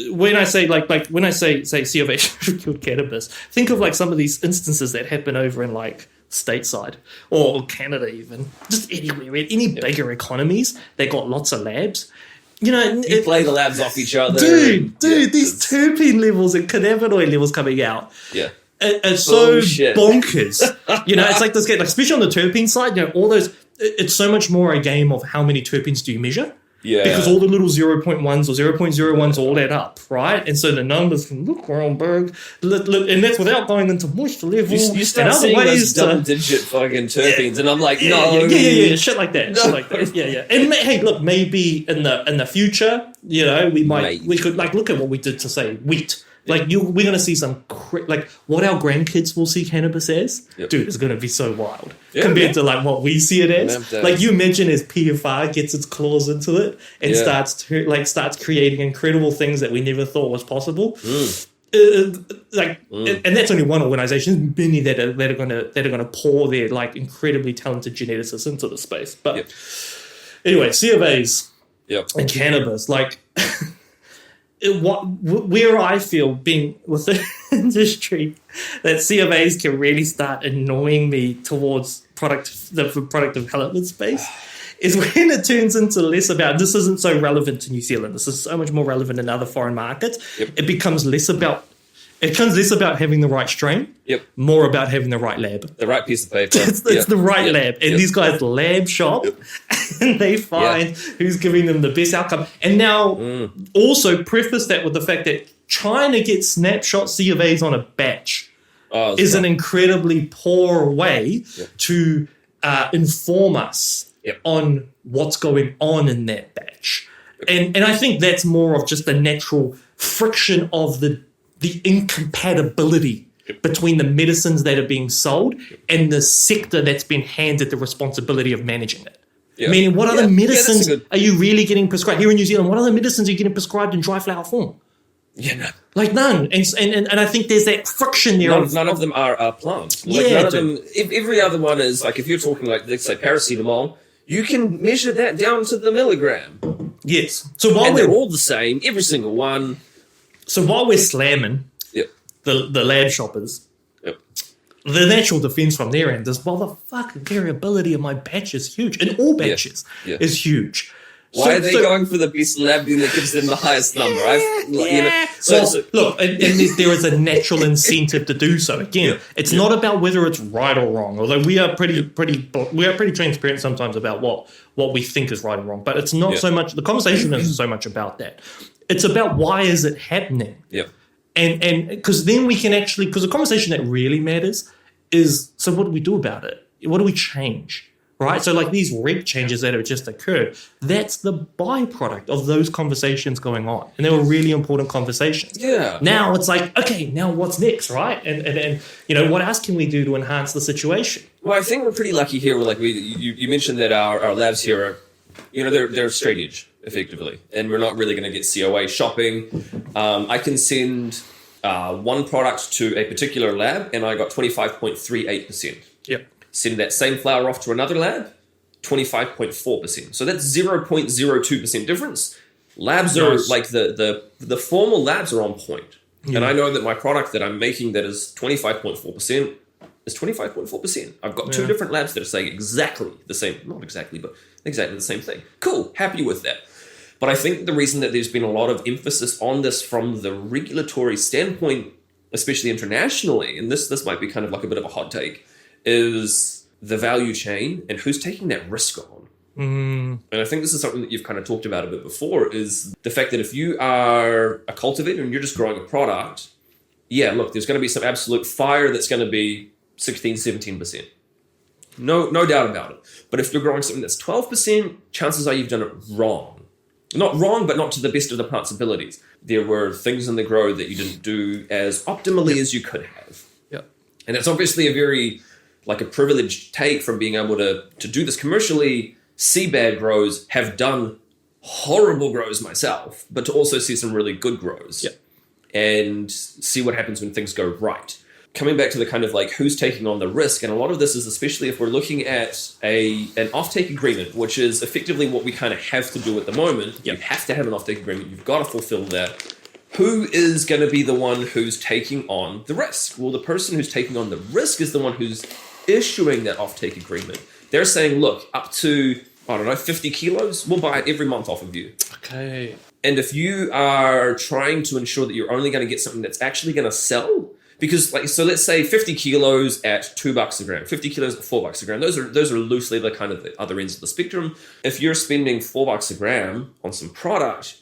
when I say when I say C of A killed cannabis, think of like some of these instances that happen over in like stateside or Canada, even just anywhere, any bigger economies that got lots of labs. You play the labs off each other. Dude, these terpene levels and cannabinoid levels coming out. Yeah. It's so bonkers. It's like this game, like especially on the terpene side, all those, it's so much more a game of how many terpenes do you measure. Yeah. Because all the little 0.1s or 0.01s all add up, right? And so the numbers can look wrong, and that's without going into moisture level. You start seeing those double-digit fucking terpenes, and I'm like, no. Shit like that. Yeah. And hey, look, maybe in the future, we could like look at what we did to say wheat. Like we're going to see some like what our grandkids will see cannabis as, dude, is going to be so wild compared to like what we see it as. Like you mentioned, as PFR gets its claws into it and starts creating incredible things that we never thought was possible. And that's only one organization. There's many that are going to pour their like incredibly talented geneticists into the space. But anyway, C of A's and cannabis, like. Where I feel being with the industry that C of A's can really start annoying me towards the product development space is when it turns into less about this isn't so relevant to New Zealand. This is so much more relevant in other foreign markets. It becomes less about having the right strain, more about having the right lab. The right piece of paper. It's the right lab. And these guys lab shop and they find who's giving them the best outcome. And now also preface that with the fact that trying to get snapshot C of A's on a batch is an incredibly poor way to inform us on what's going on in that batch. And I think that's more of just the natural friction of the incompatibility between the medicines that are being sold and the sector that's been handed the responsibility of managing it. Meaning, what other medicines are you really getting prescribed? Here in New Zealand, what other medicines are you getting prescribed in dry flower form? No. Like none. And I think there's that friction there. None of them are plants. Like none of them, every other one is, like if you're talking like, let's say paracetamol, you can measure that down to the milligram. Yes. So while they're all the same, every single one. So while we're slamming the lab shoppers, the natural defense from their end is, well, the fucking variability of my batch is huge. In all batches is huge. Why are they going for the best lab that gives them the highest number? Look, and there is a natural incentive to do so. Again, it's not about whether it's right or wrong, although we are pretty transparent sometimes about what we think is right and wrong. But it's not so much, the conversation isn't so much about that. It's about why is it happening? And because then we can actually, because the conversation that really matters is, so what do we do about it? What do we change? Right? So like these reg changes that have just occurred, that's the byproduct of those conversations going on. And they were really important conversations. Now it's like, okay, now what's next, right? And what else can we do to enhance the situation? Well, I think we're pretty lucky here. You mentioned that our labs here are, they're straight edge, effectively. And we're not really going to get COA shopping. I can send one product to a particular lab and I got 25.38%. Send that same flower off to another lab, 25.4%. So that's 0.02% difference. Labs are like the formal labs are on point. And I know that my product that I'm making that is 25.4% is 25.4%. I've got two different labs that are saying exactly the same, not exactly, but exactly the same thing. Cool, happy with that. But I think the reason that there's been a lot of emphasis on this from the regulatory standpoint, especially internationally, and this might be kind of like a bit of a hot take, is the value chain and who's taking that risk on. And I think this is something that you've kind of talked about a bit before, is the fact that if you are a cultivator and you're just growing a product, look, there's going to be some absolute fire that's going to be 16, 17%. No doubt about it. But if you're growing something that's 12%, chances are you've done it wrong. Not wrong, but not to the best of the plant's abilities. There were things in the grow that you didn't do as optimally as you could have. Yep. And it's obviously a very, like a privileged take from being able to do this commercially, see bad grows, have done horrible grows myself, but to also see some really good grows and see what happens when things go right. Coming back to the kind of like who's taking on the risk, and a lot of this is especially if we're looking at an offtake agreement, which is effectively what we kind of have to do at the moment. You have to have an offtake agreement. You've got to fulfill that. Who is going to be the one who's taking on the risk? Well, the person who's taking on the risk is the one who's issuing that offtake agreement. They're saying, look, up to, 50 kilos, we'll buy it every month off of you. Okay. And if you are trying to ensure that you're only going to get something that's actually going to sell, because so let's say 50 kilos at $2 a gram, 50 kilos at $4 a gram. Those are loosely the kind of the other ends of the spectrum. If you're spending $4 a gram on some product,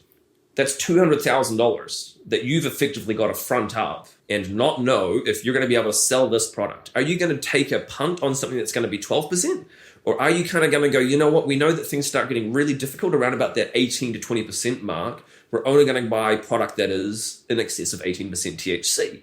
that's $200,000 that you've effectively got to front up and not know if you're going to be able to sell this product. Are you going to take a punt on something that's going to be 12%? Or are you kind of going to go, you know what, we know that things start getting really difficult around about that 18 to 20% mark. We're only going to buy product that is in excess of 18% THC.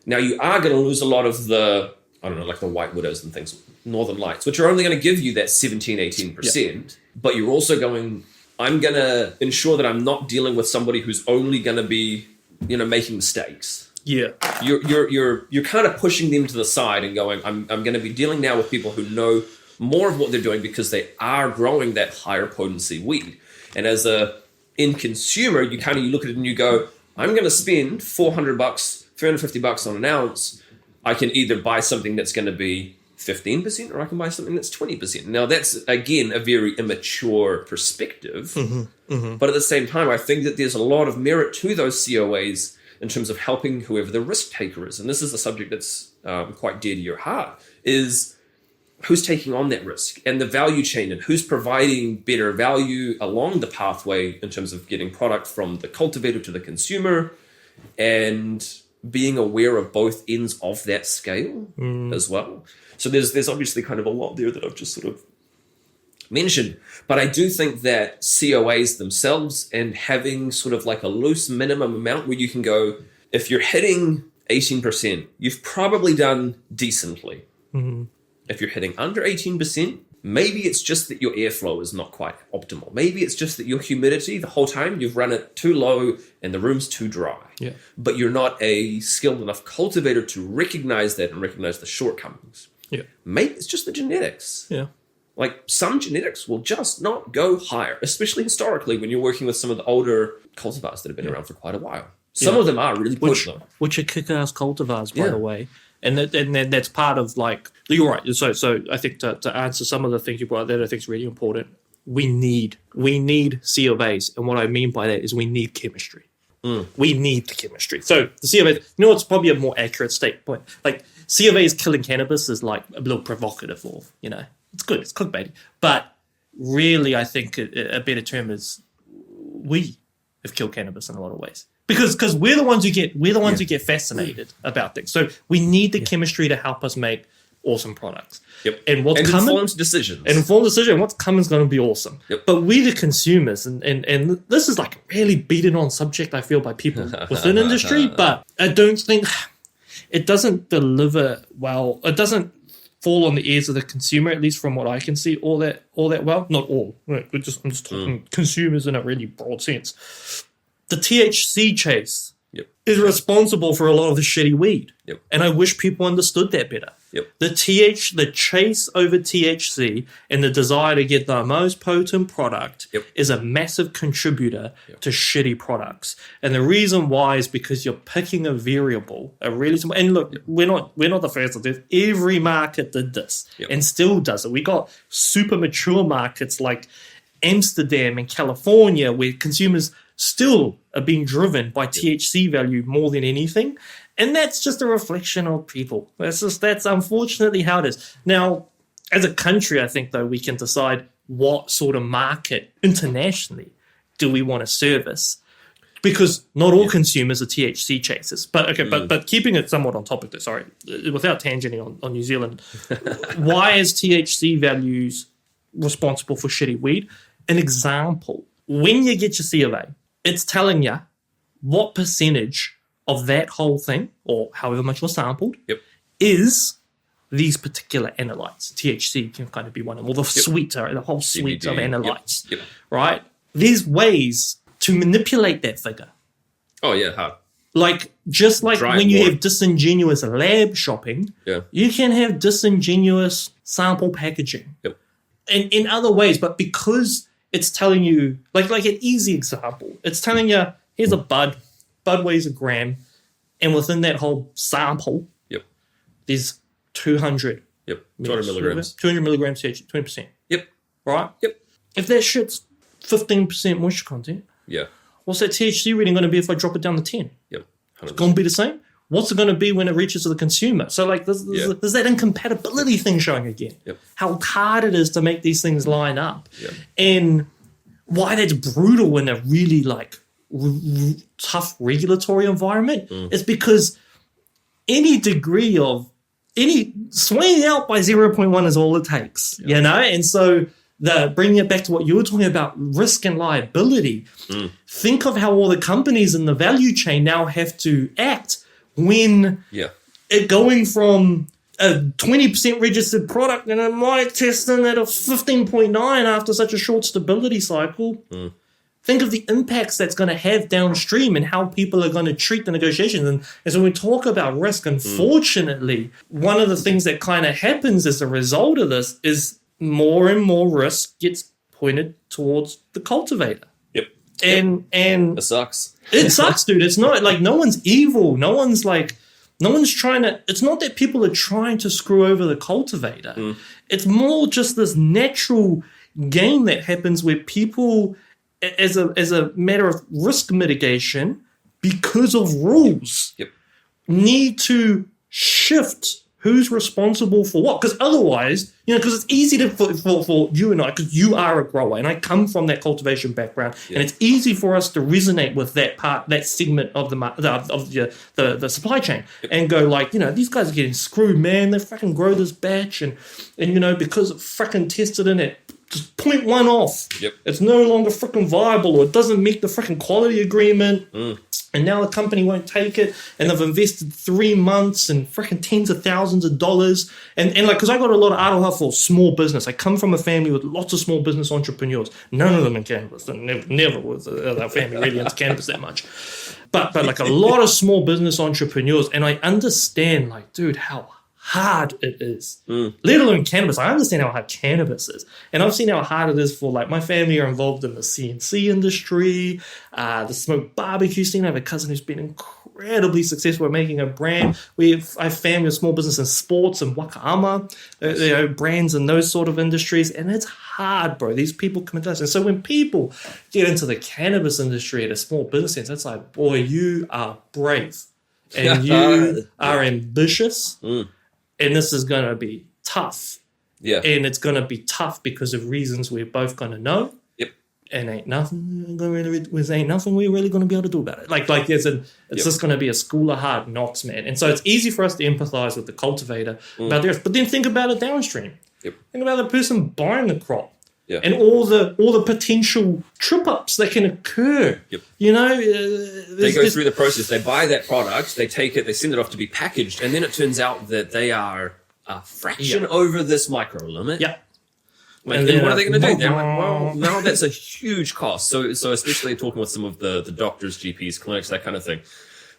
Now, you are going to lose a lot of the, like the White Widows and things, Northern Lights, which are only going to give you that 17, 18%. But you're also going, I'm going to ensure that I'm not dealing with somebody who's only going to be, making mistakes. Yeah. You're kind of pushing them to the side and going, I'm going to be dealing now with people who know more of what they're doing because they are growing that higher potency weed. And as a end consumer, you look at it and you go, I'm going to spend $400, $350 on an ounce. I can either buy something that's going to be 15% or I can buy something that's 20%. Now that's, again, a very immature perspective. But at the same time, I think that there's a lot of merit to those COAs in terms of helping whoever the risk taker is. And this is a subject that's quite dear to your heart, is who's taking on that risk and the value chain and who's providing better value along the pathway in terms of getting product from the cultivator to the consumer and being aware of both ends of that scale as well. So there's obviously kind of a lot there that I've just sort of mentioned. But I do think that COAs themselves and having sort of like a loose minimum amount where you can go, if you're hitting 18%, you've probably done decently. If you're hitting under 18%, maybe it's just that your airflow is not quite optimal. Maybe it's just that your humidity, the whole time you've run it too low and the room's too dry. Yeah. But you're not a skilled enough cultivator to recognize that and recognize the shortcomings. Yeah. Maybe it's just the genetics. Yeah. Like some genetics will just not go higher, especially historically when you're working with some of the older cultivars that have been around for quite a while. Some of them are really good though. Which are kick-ass cultivars, by the way. And that's part of like, you're right. So I think to answer some of the things you brought up there, I think is really important. We need C of A's. And what I mean by that is we need chemistry. We need the chemistry. So the C of A's, it's probably a more accurate statement. Like C of A's killing cannabis is like a little provocative or, it's good. It's clickbaity. But really, I think a better term is we have killed cannabis in a lot of ways. Because we're the ones who get fascinated about things. So we need the chemistry to help us make awesome products. Yep. And what's coming, informed decisions. And informed decision. What's coming is going to be awesome. Yep. But we the consumers, and this is like a really beaten on subject, I feel, by people within industry, but I don't think it doesn't deliver well. It doesn't fall on the ears of the consumer, at least from what I can see, all that well. Not all. I'm just talking consumers in a really broad sense. The THC chase is responsible for a lot of the shitty weed. And I wish people understood that better. Yep. The chase over THC and the desire to get the most potent product is a massive contributor to shitty products. And the reason why is because you're picking a variable, a really small. And look, we're not the first to do this. Every market did this and still does it. We got super mature markets like Amsterdam and California where consumers still are being driven by THC value more than anything. And that's just a reflection of people. That's unfortunately how it is. Now, as a country, I think, though, we can decide what sort of market internationally do we want to service. Because not all consumers are THC chasers. But but keeping it somewhat on topic, though, sorry, without tangenting on New Zealand, why is THC values responsible for shitty weed? An example, when you get your C of A, it's telling you what percentage of that whole thing, or however much was sampled, is these particular analytes. THC can kind of be one of them, or the suite, the whole suite of analytes, right? There's ways to manipulate that figure. Oh, yeah, hard. Like, just like when you have disingenuous lab shopping, you can have disingenuous sample packaging. And in other ways, but because it's telling you, like an easy example, it's telling you, here's a bud weighs a gram, and within that whole sample, there's 200 milligrams. 200 milligrams THC, 20%. Right? If that shit's 15% moisture content, what's that THC reading going to be if I drop it down to 10? It's going to be the same. What's it going to be when it reaches to the consumer? So, like, there's that incompatibility thing showing again. How hard it is to make these things line up. And why that's brutal in a really, like, tough regulatory environment is because any degree of swinging out by 0.1 is all it takes, you know? And so bringing it back to what you were talking about, risk and liability, think of how all the companies in the value chain now have to act when it going from a 20% registered product and it might test in at a 15.9 after such a short stability cycle. Think of the impacts that's going to have downstream and how people are going to treat the negotiations. And so when we talk about risk, unfortunately, one of the things that kind of happens as a result of this is more and more risk gets pointed towards the cultivator. And it sucks. It sucks, dude. It's not like no one's evil. No one's trying to, it's not that people are trying to screw over the cultivator. It's more just this natural game that happens where people, as a matter of risk mitigation, because of rules, need to shift who's responsible for what. Because otherwise, because it's easy for you and I, because you are a grower, and I come from that cultivation background, and it's easy for us to resonate with that segment of the supply chain, and go like, these guys are getting screwed, man. They fucking grow this batch, and because it fucking tested in it. Just 0.1 off. It's no longer freaking viable, or it doesn't meet the freaking quality agreement. And now the company won't take it, and they've invested 3 months and freaking tens of thousands of dollars. And like, because I got a lot of idle for small business. I come from a family with lots of small business entrepreneurs. None of them in cannabis. Never was our family really into cannabis that much. But like a lot of small business entrepreneurs, and I understand, like, dude, how hard it is, let alone cannabis. I understand how hard cannabis is, and I've seen how hard it is for, like, my family are involved in the CNC industry, the smoked barbecue scene. I have a cousin who's been incredibly successful at making a brand. I have family with small business in sports and Waka'ama, brands in those sort of industries, and it's hard, bro. These people come into us, and so when people get into the cannabis industry at a small business sense, it's like, boy, you are brave, and you are ambitious. And this is going to be tough. And it's going to be tough because of reasons we're both going to know. And ain't nothing we're really going to be able to do about it. Like it's just going to be a school of hard knocks, man. And so it's easy for us to empathize with the cultivator about this. But then think about it downstream. Think about the person buying the crop. And all the potential trip-ups that can occur. They go through the process. They buy that product, they take it, they send it off to be packaged, and then it turns out that they are a fraction over this micro limit. Like, and then what are they going to do? They're like, well, no, that's a huge cost. So especially talking with some of the doctors, GPs, clinics, that kind of thing,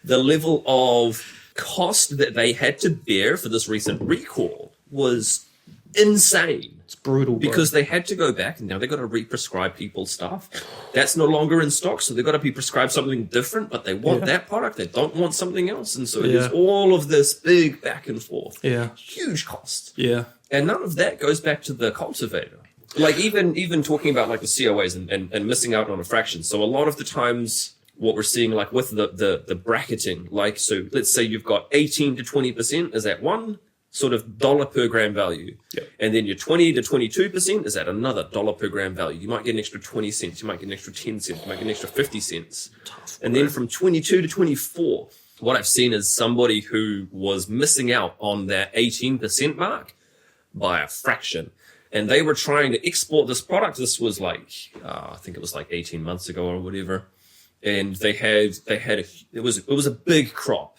the level of cost that they had to bear for this recent recall was insane. It's brutal, bro. Because they had to go back and now they've got to re-prescribe people stuff. That's no longer in stock, so they've got to be prescribed something different, but they want that product. They don't want something else. And so there's all of this big back and forth. Yeah. Huge cost. Yeah. And none of that goes back to the cultivator. Like even talking about like the COAs and missing out on a fraction. So a lot of the times what we're seeing like with the bracketing, like so let's say you've got 18 to 20% is at one sort of dollar per gram value. Yep. And then your 20 to 22% is at another dollar per gram value. You might get an extra 20 cents, you might get an extra 10 cents, you might get an extra 50 cents. And then from 22 to 24, what I've seen is somebody who was missing out on that 18% mark by a fraction. And they were trying to export this product. This was like, I think it was like 18 months ago or whatever. And it was a big crop.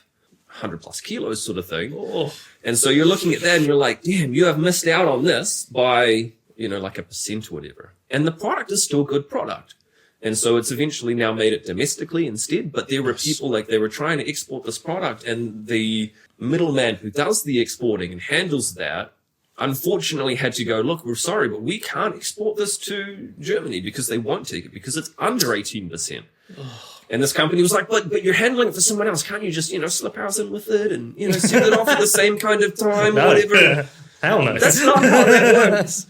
100 plus kilos sort of thing. Oh. And so you're looking at that and you're like, damn, you have missed out on this by, like a percent or whatever. And the product is still good product. And so it's eventually now made it domestically instead. But there were people like they were trying to export this product and the middleman who does the exporting and handles that unfortunately had to go, look, we're sorry, but we can't export this to Germany because they won't take it because it's under 18%. And this company was like, but you're handling it for someone else. Can't you just, slip ours in with it and, send it off at the same kind of time or whatever? Hell no. That's not how that works.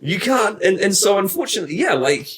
You can't. And so unfortunately, like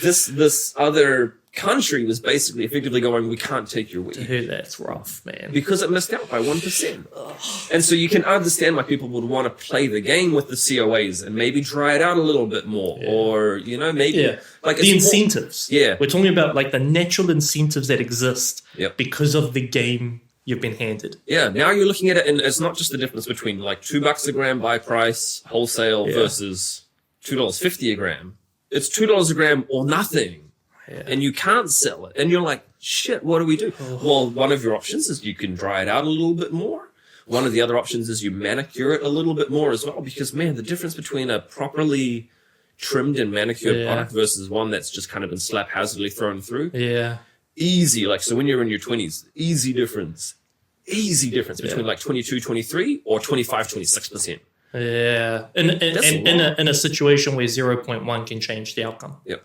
this other country was basically effectively going, we can't take your weed. Dude, that's rough, man. Because it missed out by 1%. And so you can understand why people would want to play the game with the COAs and maybe dry it out a little bit more. Yeah. Or, maybe like the incentives. Yeah. We're talking about like the natural incentives that exist Yep. because of the game you've been handed. Yeah. Now you're looking at it and it's not just the difference between like $2 a gram buy price wholesale versus $2.50 a gram. It's $2 a gram or nothing. Yeah. And you can't sell it. And you're like, shit, what do we do? Oh. Well, one of your options is you can dry it out a little bit more. One of the other options is you manicure it a little bit more as well. Because, man, the difference between a properly trimmed and manicured product versus one that's just kind of been haphazardly thrown through. Yeah. Easy. Like, so when you're in your 20s, easy difference between like 22, 23 or 25, 26%. Yeah. In a situation where 0.1 can change the outcome. Yep.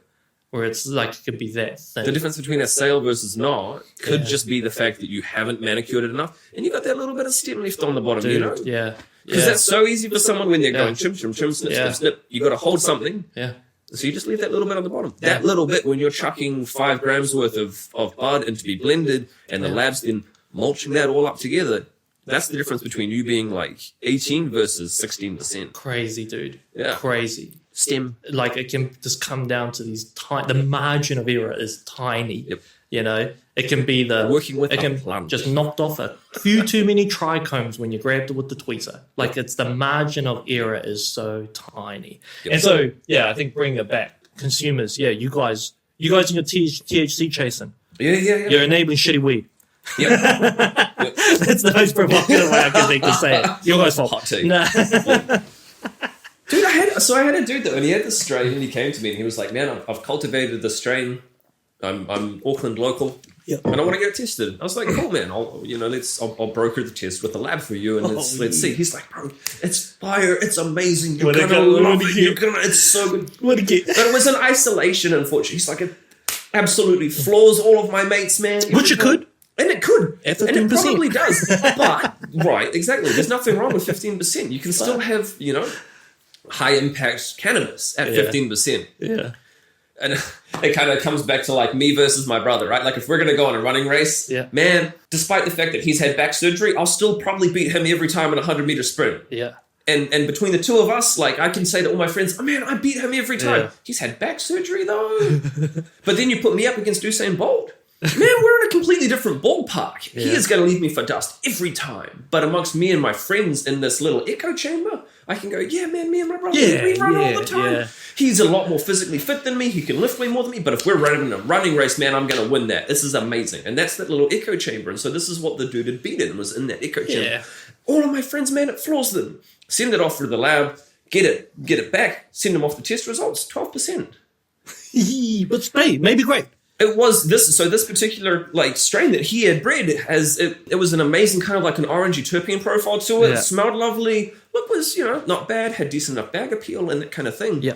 Where it's like it could be that thing. The difference between a sale versus not could just be the fact that you haven't manicured it enough and you got that little bit of stem left on the bottom, Dude, Yeah. Because that's so easy for someone when they're going trim, snip, snip. You got to hold something. Yeah. So you just leave that little bit on the bottom. That little bit when you're chucking 5 grams worth of bud and to be blended and the lab's then mulching that all up together. That's the difference between you being like 18 versus 16%. Crazy, dude. Yeah. Crazy. Stem. Like it can just come down to these the margin of error is tiny. Yep. It can be plunge. just knocked off a few too many trichomes when you grabbed it with the tweezer. Like it's the margin of error is so tiny. Yep. And so, I think bringing it back, consumers, you guys in your THC chasing. Yeah. You're enabling shitty weed. Yep. That's the most provocative way I can think to say it. Your guys' fault. Hot tea. Nah. Dude, I had a dude though, and he had this strain, and he came to me, and he was like, "Man, I've cultivated this strain. I'm Auckland local, and I want to get it tested." I was like, "Cool, man. I'll broker the test with the lab for you, and let's see." He's like, "Bro, it's fire. It's amazing. You're gonna love it. It's so good." What a get? But it was in isolation, unfortunately. He's like, it absolutely floors all of my mates, man. Which it could. And it could. At 15%. And it probably does. But, right, exactly. There's nothing wrong with 15%. You can still have, high impact cannabis at 15%. Yeah. And it kind of comes back to like me versus my brother, right? Like if we're going to go on a running race, man, despite the fact that he's had back surgery, I'll still probably beat him every time in a 100-meter sprint. Yeah. And between the two of us, like I can say to all my friends, "Oh man, I beat him every time." Yeah. He's had back surgery though. But then you put me up against Usain Bolt. Man, we're in a completely different ballpark. Yeah. He is going to leave me for dust every time. But amongst me and my friends in this little echo chamber, I can go, "Yeah, man, me and my brother, we run all the time." Yeah. He's a lot more physically fit than me. He can lift way more than me. But if we're running a running race, man, I'm going to win that. This is amazing. And that's that little echo chamber. And so this is what the dude had beaten, was in that echo chamber. Yeah. All of my friends, man, it floors them. Send it off to the lab, get it back, send them off the test results, 12%. But maybe great. It was this particular like strain that he had bred it was an amazing kind of like an orangey terpene profile to it. Yeah. It smelled lovely. Look was, not bad, had decent enough bag appeal and that kind of thing. Yeah.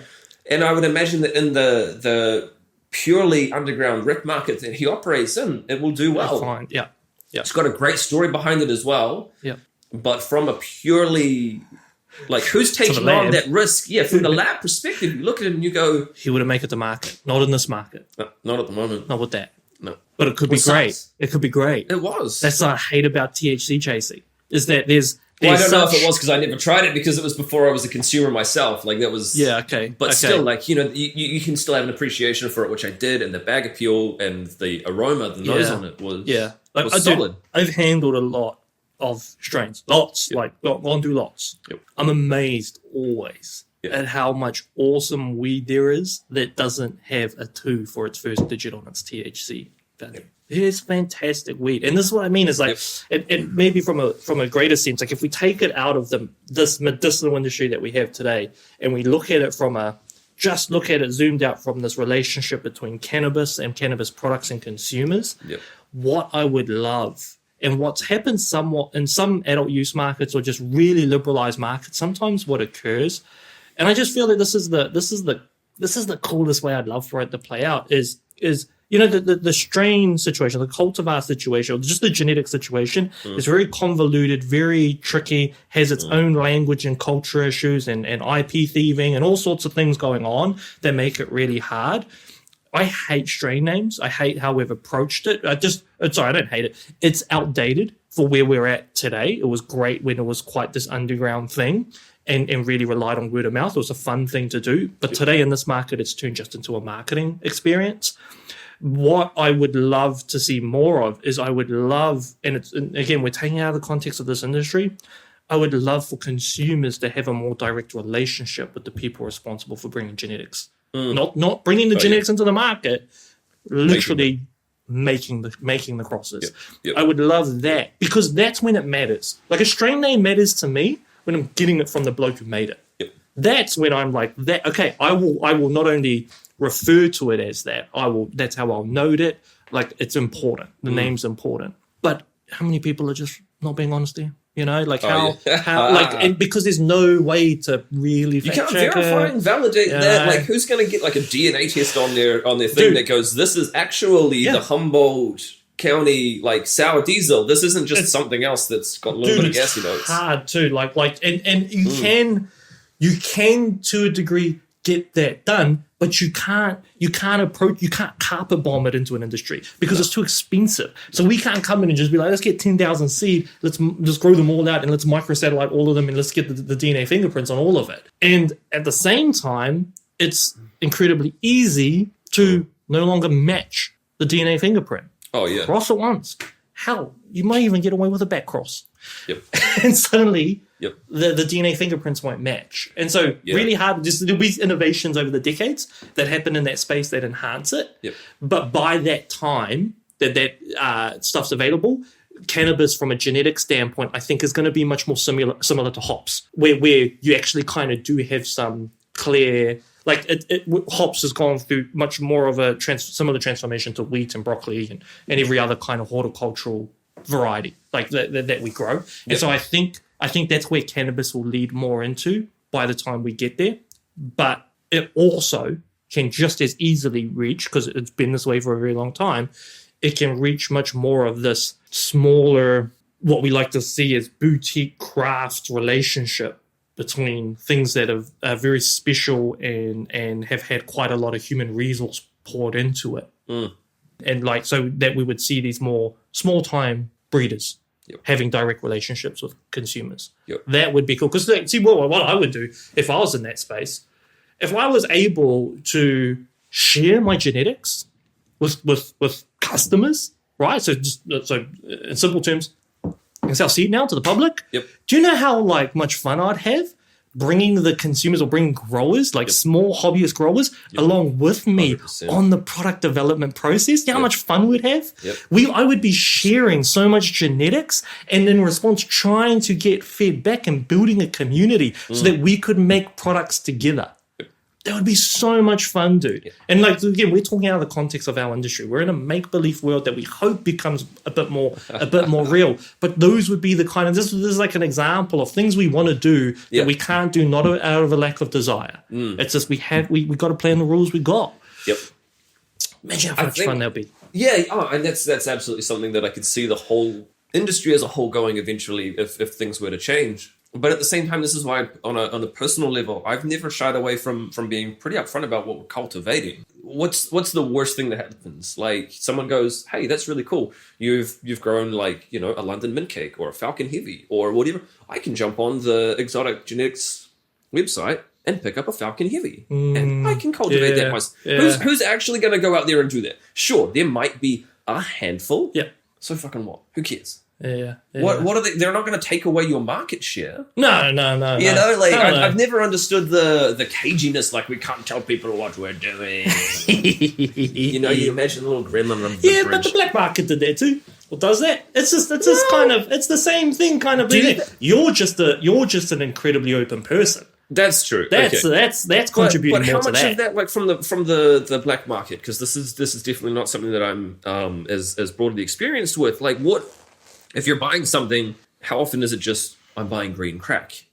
And I would imagine that in the purely underground rec market that he operates in, it will do well. Fine. Yeah. Yeah. It's got a great story behind it as well. Yeah. But from a purely like who's taking on that risk? Yeah, from the lab perspective, you look at it and you go, he wouldn't make it to market. Not in this market. no, not at the moment. Not with that. No. But it could be great. It could be great. It was. That's what I hate about THC chasing. Is that there's I don't know if it was because I never tried it because it was before I was a consumer myself. Like that was But still, like you can still have an appreciation for it, which I did, and the bag appeal and the aroma, the nose on it was was solid. I've handled a lot of strains, lots, like gone through lots. Yep. I'm amazed always at how much awesome weed there is that doesn't have a 2 for its first digit on its THC value. Yep. It is fantastic weed, and this is what I mean. Is like, and maybe from a greater sense, like if we take it out of this medicinal industry that we have today, and we look at it look at it zoomed out from this relationship between cannabis and cannabis products and consumers. Yep. What I would love, and what's happened somewhat in some adult use markets or just really liberalized markets, sometimes what occurs, and I just feel that this is the coolest way I'd love for it to play out is the strain situation, the cultivar situation, or just the genetic situation is very convoluted, very tricky, has its own language and culture issues and IP thieving and all sorts of things going on that make it really hard. I hate strain names. I hate how we've approached it. I don't hate it. It's outdated for where we're at today. It was great when it was quite this underground thing and really relied on word of mouth. It was a fun thing to do. But today in this market, it's turned just into a marketing experience. What I would love to see more of is and again, we're taking out of the context of this industry, I would love for consumers to have a more direct relationship with the people responsible for bringing genetics. Not bringing the genetics into the market, literally making the crosses. Yep. I would love that because that's when it matters. Like a strain name matters to me when I'm getting it from the bloke who made it. Yep. That's when I'm like that. Okay, I will not only refer to it as that. That's how I'll note it. Like it's important. The name's important. But how many people are just not being honest here? And because there's no way to really you can't verify and validate that. Like who's going to get like a DNA test on their thing that goes, this is actually the Humboldt County like sour diesel. This isn't just something else that's got a little bit of gassy notes. It's hard too. And you can to a degree get that done, but you can't carpet bomb it into an industry because it's too expensive. So we can't come in and just be like, let's get 10,000 seed, let's just grow them all out and let's microsatellite all of them and let's get the DNA fingerprints on all of it. And at the same time, it's incredibly easy to no longer match the DNA fingerprint. Oh yeah. Cross it once. Hell, you might even get away with a back cross. Yep. And suddenly the DNA fingerprints won't match. And so really hard, there'll be innovations over the decades that happen in that space that enhance it. Yep. But by that time that stuff's available, cannabis from a genetic standpoint, I think is going to be much more similar to hops, where you actually kind of do have some clear, like hops has gone through much more of a similar transformation to wheat and broccoli and every other kind of horticultural variety like that we grow. And so I think that's where cannabis will lead more into by the time we get there. But it also can just as easily reach, because it's been this way for a very long time, it can reach much more of this smaller, what we like to see as boutique craft relationship between things that are very special and have had quite a lot of human resource poured into it. And like, so that we would see these more small-time breeders having direct relationships with consumers. That would be cool. Because see, what I would do if I was in that space, if I was able to share my genetics with customers, right? So in simple terms, I can sell seed now to the public. Do you know how much fun I'd have bringing the consumers or bringing growers, small hobbyist growers, along with me 100%. On the product development process? You know how much fun we'd have? I would be sharing so much genetics and in response trying to get fed back and building a community so that we could make products together. That would be so much fun, dude. Yeah. And like, again, we're talking out of the context of our industry. We're in a make-believe world that we hope becomes a bit more real. But those would be the kind of, this is like an example of things we want to do that we can't do, not out of a lack of desire. It's just we got to play in the rules we got. Yep. Imagine how much fun that'd be. Yeah, and that's absolutely something that I could see the whole industry as a whole going eventually if things were to change. But at the same time, this is why, on a personal level, I've never shied away from being pretty upfront about what we're cultivating. What's the worst thing that happens? Like, someone goes, "Hey, that's really cool. You've grown like, you know, a London mint cake or a Falcon Heavy or whatever. I can jump on the Exotic Genetics website and pick up a Falcon Heavy, and I can cultivate that myself." Yeah. Who's actually going to go out there and do that? Sure, there might be a handful. Yeah. So fucking what? Who cares? Yeah. What are they? They're not going to take away your market share. No. You know, like I've never understood the caginess. Like, we can't tell people what we're doing. You know, you imagine a little gremlin on the bridge. But the black market did that too. Or does that? It's just kind of, it's the same thing. Kind of. You're just an incredibly open person. That's true. That's contributing but how more to much that. of that, like from the black market? Because this is definitely not something that I'm as broadly experienced with. Like, what if you're buying something? How often is it just I'm buying green crack?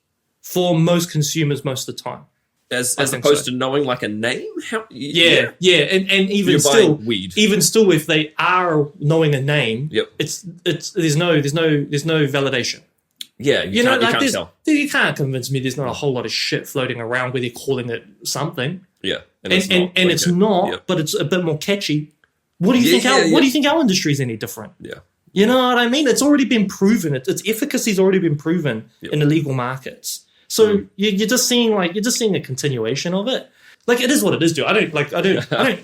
For most consumers, most of the time, as opposed to knowing like a name. And even you're still, weed. Even still, if they are knowing a name, it's there's no validation. Yeah, you can't tell. You can't convince me there's not a whole lot of shit floating around where they're calling it something. Yeah, and it's not, but it's a bit more catchy. What do you think? What do you think our industry is any different? Yeah, you know what I mean. It's already been proven. Its efficacy's already been proven in illegal markets. So you're just seeing a continuation of it. Like, it is what it is, dude. I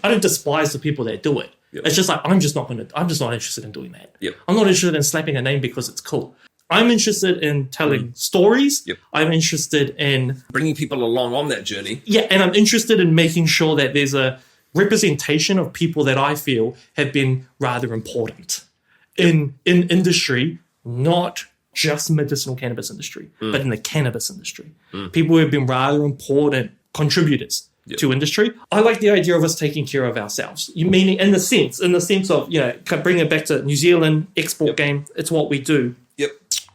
don't despise the people that do it. It's just like I'm just not interested in doing that. I'm not interested in slapping a name because it's cool. I'm interested in telling stories. I'm interested in bringing people along on that journey. Yeah, and I'm interested in making sure that there's a representation of people that I feel have been rather important in industry, not just medicinal cannabis industry, but in the cannabis industry. People who have been rather important contributors to industry. I like the idea of us taking care of ourselves. Meaning in the sense of, you know, bring it back to New Zealand export game. It's what we do.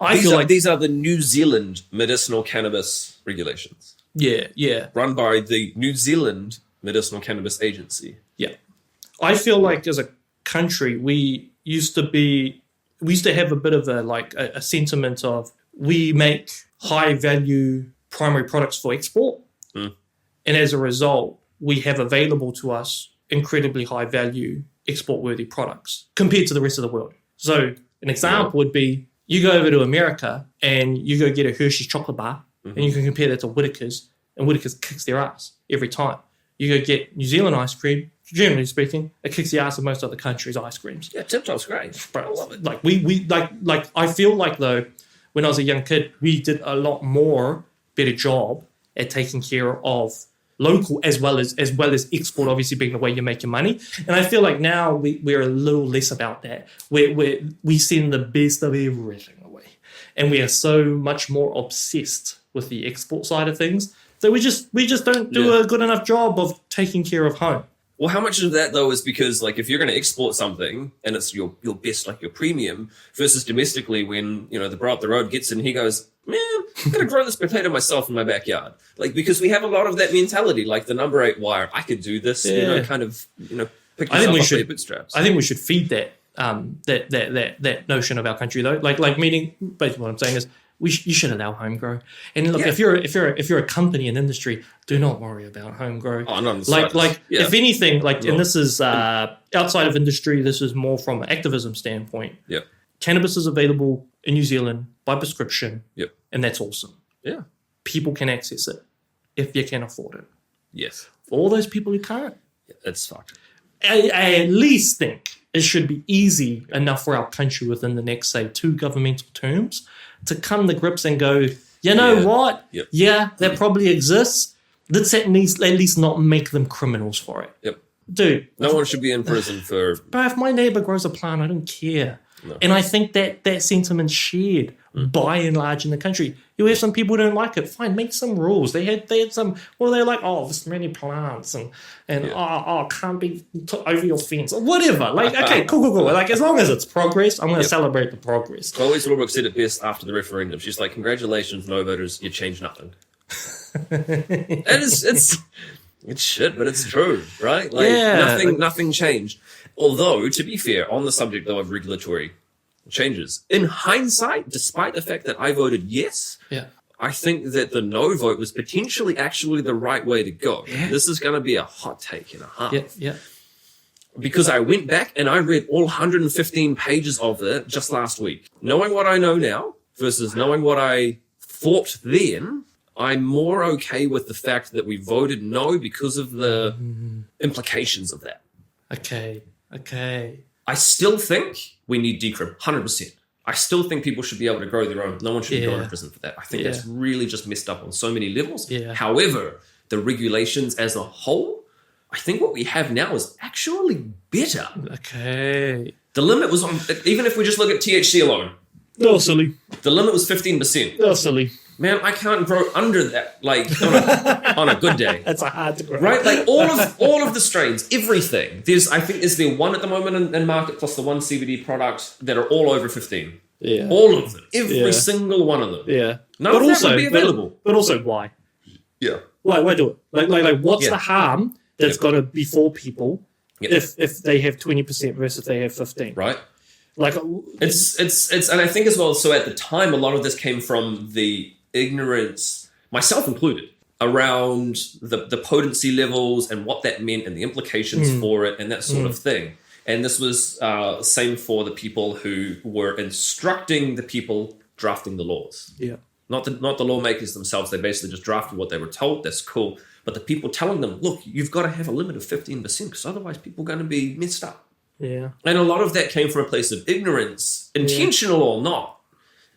I feel like these are the New Zealand medicinal cannabis regulations. Yeah. Run by the New Zealand Medicinal Cannabis Agency. Yeah. I feel like as a country, we used to have a bit of a sentiment of we make high value primary products for export. And as a result, we have available to us incredibly high value export worthy products compared to the rest of the world. So an example would be, you go over to America and you go get a Hershey's chocolate bar and you can compare that to Whittaker's, and Whittaker's kicks their ass every time. You go get New Zealand ice cream, generally speaking, it kicks the ass of most other countries' ice creams. Yeah, Tip Top's great. Bro, I love it. Like I feel like, though, when I was a young kid, we did a lot more better job at taking care of local as well as export, obviously being the way you make your money. And I feel like now we're a little less about that. We send the best of everything away. And we are so much more obsessed with the export side of things. So we just don't do a good enough job of taking care of home. Well, how much of that, though, is because, like, if you're going to export something and it's your best, like your premium, versus domestically when, you know, the bro up the road gets it and he goes, man, I'm going to grow this potato myself in my backyard. Like, because we have a lot of that mentality, like the number 8 wire, I could do this, you know, kind of, you know, pick yourself up by your bootstraps. I think we should feed that notion of our country, though. Like meaning, basically what I'm saying is, you should allow home grow. And look, if you're a company and industry, do not worry about home grow. Oh, not if anything, and this is outside of industry, this is more from an activism standpoint. Yep. Cannabis is available in New Zealand by prescription. Yep. And that's awesome. Yeah. People can access it if you can afford it. Yes. For all those people who can't, it's fucked. I at least think it should be easy enough for our country within the next, say, 2 governmental terms to come to grips and go, you know what? Yep. Yeah, that probably exists. Let's at least not make them criminals for it. Yep. dude. No one should be in prison for... But if my neighbor grows a plant, I don't care. No. And I think that sentiment's shared by and large in the country. You have some people who don't like it. Fine, make some rules. They had some. Well, they're like, oh, this many plants and can't be over your fence or whatever. Like, okay, cool. Like, as long as it's progress, I'm going to celebrate the progress. Chloe Silverbrook said it best after the referendum. She's like, congratulations, no voters, you changed nothing. And it's shit, but it's true, right? Like, nothing changed. Although, to be fair, on the subject though of regulatory changes, in hindsight, despite the fact that I voted yes, I think that the no vote was potentially actually the right way to go. Yeah. This is going to be a hot take and a half. Yeah. Because I went back and I read all 115 pages of it just last week. Knowing what I know now versus knowing what I thought then, I'm more okay with the fact that we voted no because of the implications of that. Okay. I still think we need decrim, 100%. I still think people should be able to grow their own. No one should be going to prison for that. I think that's really just messed up on so many levels. Yeah. However, the regulations as a whole, I think what we have now is actually better. Okay. The limit was on, even if we just look at THC alone. Oh, silly. The limit was 15%. Oh, silly. Man, I can't grow under that, like, on a good day. That's hard to grow. Right? Like, all of the strains, everything. I think there's the one at the moment in market plus the one CBD product that are all over 15. Yeah. All of them. Every single one of them. Yeah. None of that would be available. But also, why? Yeah. Why do it? Like what's the harm that's got to befall people if they have 20% versus if they have 15? Right. Like, it's and I think as well, so at the time, a lot of this came from the ignorance, myself included, around the potency levels and what that meant and the implications for it and that sort of thing. And this was same for the people who were instructing the people drafting the laws. Yeah. Not the lawmakers themselves. They basically just drafted what they were told. That's cool. But the people telling them, look, you've got to have a limit of 15% because otherwise people are going to be messed up. Yeah. And a lot of that came from a place of ignorance, intentional or not.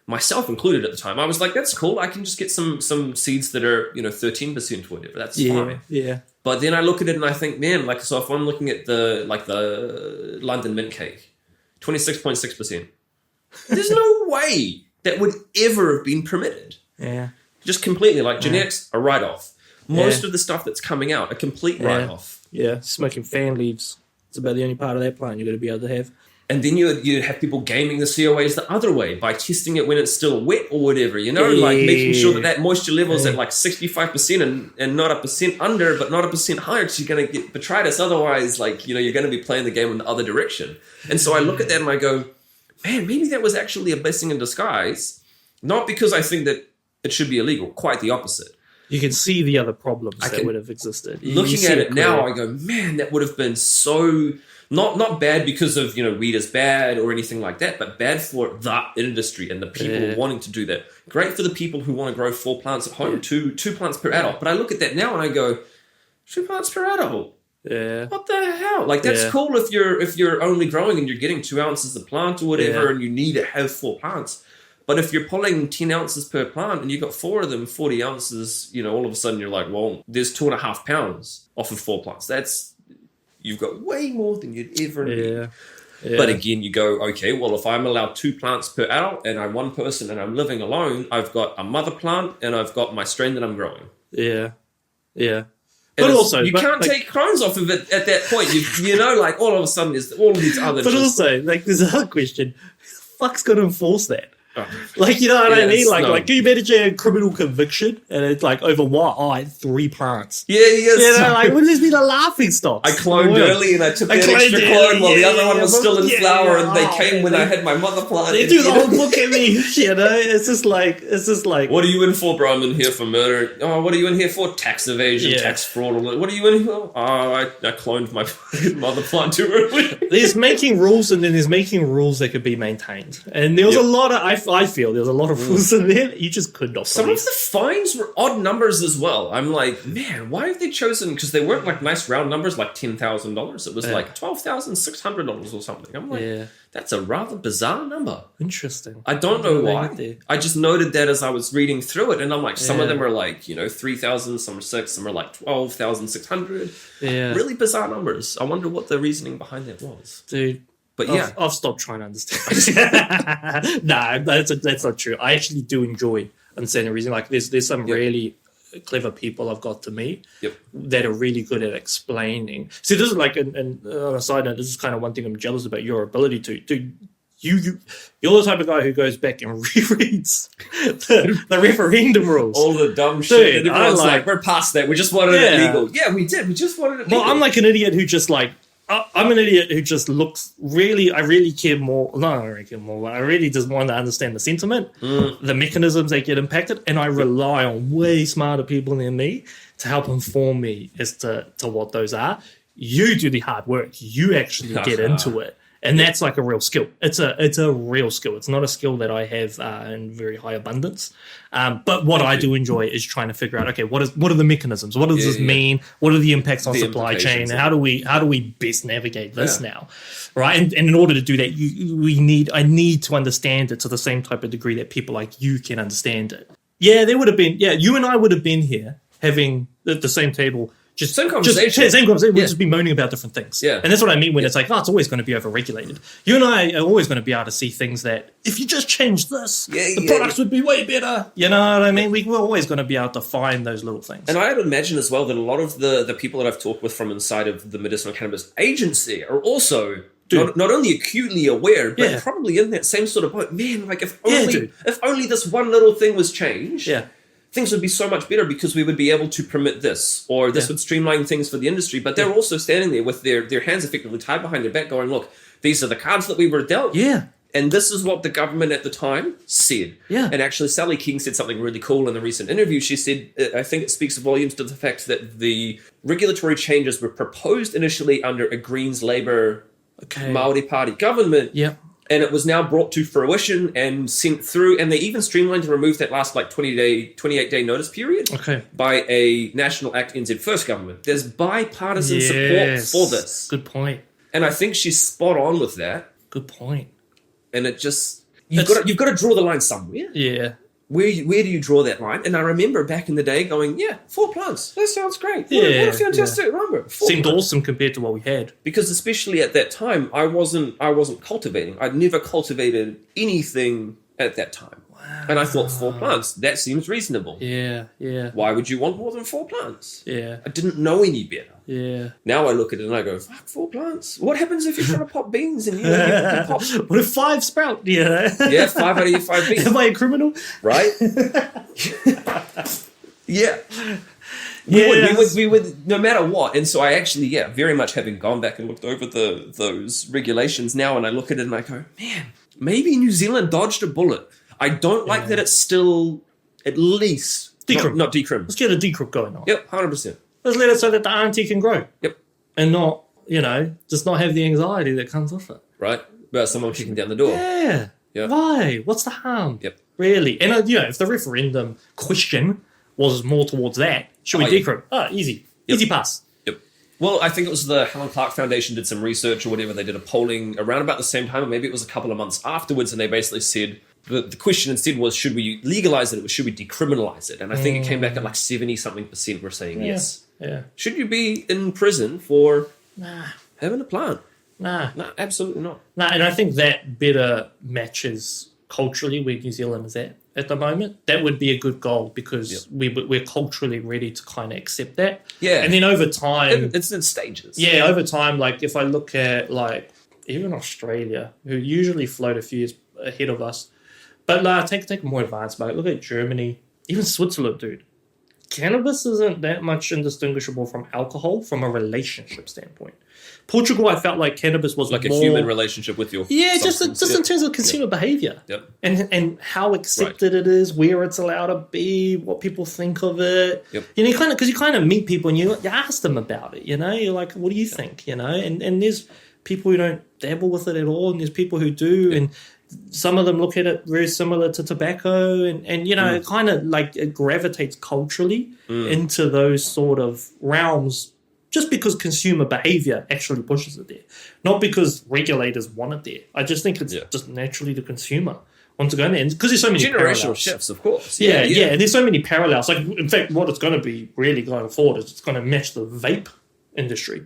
Myself included at the time. I was like, that's cool. I can just get some seeds that are, 13% or whatever. That's fine. Yeah. But then I look at it and I think, man, like, so if I'm looking at the London mint cake, 26.6%. There's no way that would ever have been permitted. Yeah. Just completely, like, genetics, a write-off. Most of the stuff that's coming out, a complete write-off. Yeah, smoking fan leaves. It's about the only part of that plant you're going to be able to have. And then you'd have people gaming the COAs the other way by testing it when it's still wet or whatever, like making sure that moisture level is at like 65% and not a percent under, but not a percent higher because you're going to get botrytis. Otherwise, like, you're going to be playing the game in the other direction. And so I look at that and I go, man, maybe that was actually a blessing in disguise. Not because I think that it should be illegal, quite the opposite. You can see the other problems that would have existed. Looking at it now, I go, man, that would have been so... Not bad because of, weed is bad or anything like that, but bad for the industry and the people wanting to do that. Great for the people who want to grow 4 plants at home, two plants per adult. But I look at that now and I go, 2 plants per adult? Yeah. What the hell? Like, that's cool if you're only growing and you're getting 2 ounces a plant or whatever and you need to have 4 plants. But if you're pulling 10 ounces per plant and you got 4 of them, 40 ounces, all of a sudden you're like, well, there's 2.5 pounds off of 4 plants. You've got way more than you'd ever need. Yeah. But again, you go, okay, well, if I'm allowed 2 plants per adult and I'm one person and I'm living alone, I've got a mother plant and I've got my strain that I'm growing. Yeah. Yeah. But also, you can't take crones off of it at that point. Like all of a sudden there's all of these other... But also, like, there's another question. Who the fuck's going to enforce that? Like, you know what I mean? Like, can you imagine a criminal conviction and it's like over what? Oh, I had 3 plants. Yeah. Like, would this be the laughing stock? I cloned early and I took that extra clone while the other one was still in flower and they came when I had my mother plant. They do the whole book at me, It's just like... What are you in for, bro? I'm in here for murder. Oh, what are you in here for? Tax evasion, tax fraud. What are you in here for? Oh, I cloned my mother plant too early. There's making rules and then there's making rules that could be maintained. And there was a lot of... I I feel there's a lot of rules in there that you just could not Some believe. of the fines were odd numbers as well. I'm like, man, why have they chosen? Because they weren't like nice round numbers, like $10,000. It was like $12,600 or something. I'm like, that's a rather bizarre number. Interesting. I don't know why. I just noted that as I was reading through it, and I'm like, some of them are like, 3,000, some are 6, some are like 12,600. Yeah. Really bizarre numbers. I wonder what the reasoning behind that was. Dude. But I've stopped trying to understand. Nah, that's not true. I actually do enjoy understanding the reason. Like, there's some really clever people I've got to meet that are really good at explaining. See, this is like, and on a side note, this is kind of one thing I'm jealous about, your ability to you're the type of guy who goes back and rereads the referendum rules. All the dumb shit. Dude, And everyone's like, we're past that. We just wanted it legal. Yeah, we did. We just wanted it legal. Well, I'm like an idiot who just like, I'm an idiot who just looks really, I really care more. No, I don't really care more. I really just want to understand the sentiment, the mechanisms that get impacted, and I rely on way smarter people than me to help inform me as to what those are. You do the hard work. You actually get into it. And that's like a real skill. It's a real skill. It's not a skill that I have in very high abundance. But what I do enjoy is trying to figure out, okay, what are the mechanisms? What does this mean? What are the impacts on supply chain? How do we best navigate this now? Right? And in order to do that, I need to understand it to the same type of degree that people like you can understand it. Yeah, there would have been, you and I would have been here having the same table. Same conversation. Same conversation. We'll just be moaning about different things. Yeah. And that's what I mean when it's like, it's always going to be overregulated. You and I are always going to be able to see things that if you just change this, the products would be way better. You know what I mean? We're always going to be able to find those little things. And I would imagine as well that a lot of the people that I've talked with from inside of the Medicinal Cannabis Agency are also not only acutely aware, but probably in that same sort of boat. Man, like if only this one little thing was changed. Yeah. Things would be so much better because we would be able to permit this, or this would streamline things for the industry. But they're also standing there with their hands effectively tied behind their back going, look, these are the cards that we were dealt. Yeah. And this is what the government at the time said. Yeah. And actually, Sally King said something really cool in a recent interview. She said, I think it speaks volumes to the fact that the regulatory changes were proposed initially under a Greens Labour Māori Party government. Yeah. And it was now brought to fruition and sent through. And they even streamlined to remove that last 28-day notice period by a National Act NZ First government. There's bipartisan support for this. Good point. And I think she's spot on with that. Good point. And it just... You've got to draw the line somewhere. Yeah. Where do you draw that line? And I remember back in the day going, 4 plants. That sounds great. What a fantastic number. Seemed awesome compared to what we had. Because especially at that time, I wasn't cultivating. I'd never cultivated anything at that time. Wow. And I thought 4 plants, that seems reasonable. Yeah. Why would you want more than 4 plants? Yeah. I didn't know any better. Yeah. Now I look at it and I go, fuck, 4 plants. What happens if you're trying to pop beans and you pop... What if 5 sprout? Yeah. 5 out of your 5 beans. Am I a criminal? Right? Yeah. We would, no matter what. And so I actually, very much having gone back and looked over those regulations now, and I look at it and I go, man, maybe New Zealand dodged a bullet. I don't like that it's still at least decrypt. Not decrypt. Let's get a decrypt going on. Yep, 100%. Let's let it so that the auntie can grow. Yep. And not, just not have the anxiety that comes with it. Right. About someone kicking down the door. Yeah. Why? What's the harm? Yep. Really? And, if the referendum question was more towards that, should we decrypt? Easy. Yep. Easy pass. Yep. Well, I think it was the Helen Clark Foundation did some research or whatever. They did a polling around about the same time, or maybe it was a couple of months afterwards, and they basically said, the question instead was, should we legalize it or should we decriminalize it? And I think it came back at 70-something% were saying yes. Yeah. Should you be in prison for having a plant? Nah. No, absolutely not. Nah, and I think that better matches culturally where New Zealand is at the moment. That would be a good goal because we're culturally ready to kind of accept that. Yeah. And then over time... It's in stages. Yeah, over time, if I look at, even Australia, who usually float a few years ahead of us, but take a more advanced market. Look at Germany, even Switzerland, dude. Cannabis isn't that much indistinguishable from alcohol from a relationship standpoint. Portugal, I felt like cannabis was like more, a human relationship with your just in terms of consumer behavior. Yep. And how accepted it is, where it's allowed to be, what people think of it. Yep. Because you kind of meet people and you ask them about it. You're like, what do you think? And there's people who don't dabble with it at all, and there's people who do, and some of them look at it very similar to tobacco, and you know, it kind of like it gravitates culturally into those sort of realms just because consumer behavior actually pushes it there, not because regulators want it there. I just think it's just naturally the consumer wants to go in there, because there's so many generational parallels. shifts, of course. Yeah, and there's so many parallels. Like, in fact, what it's going to be really going forward is it's going to match the vape industry.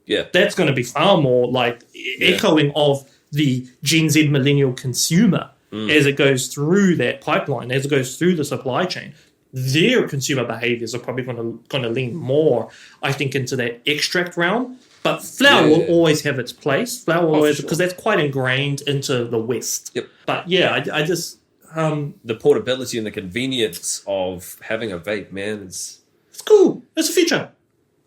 Yeah. That's going to be far more like echoing of the Gen Z millennial consumer as it goes through that pipeline, as it goes through the supply chain. Their consumer behaviors are probably going to lean more, I think, into that extract realm. But flower will always have its place. Flower will always, because that's quite ingrained into the West. Yep. But yeah, I just the portability and the convenience of having a vape, man, it's cool. It's a feature.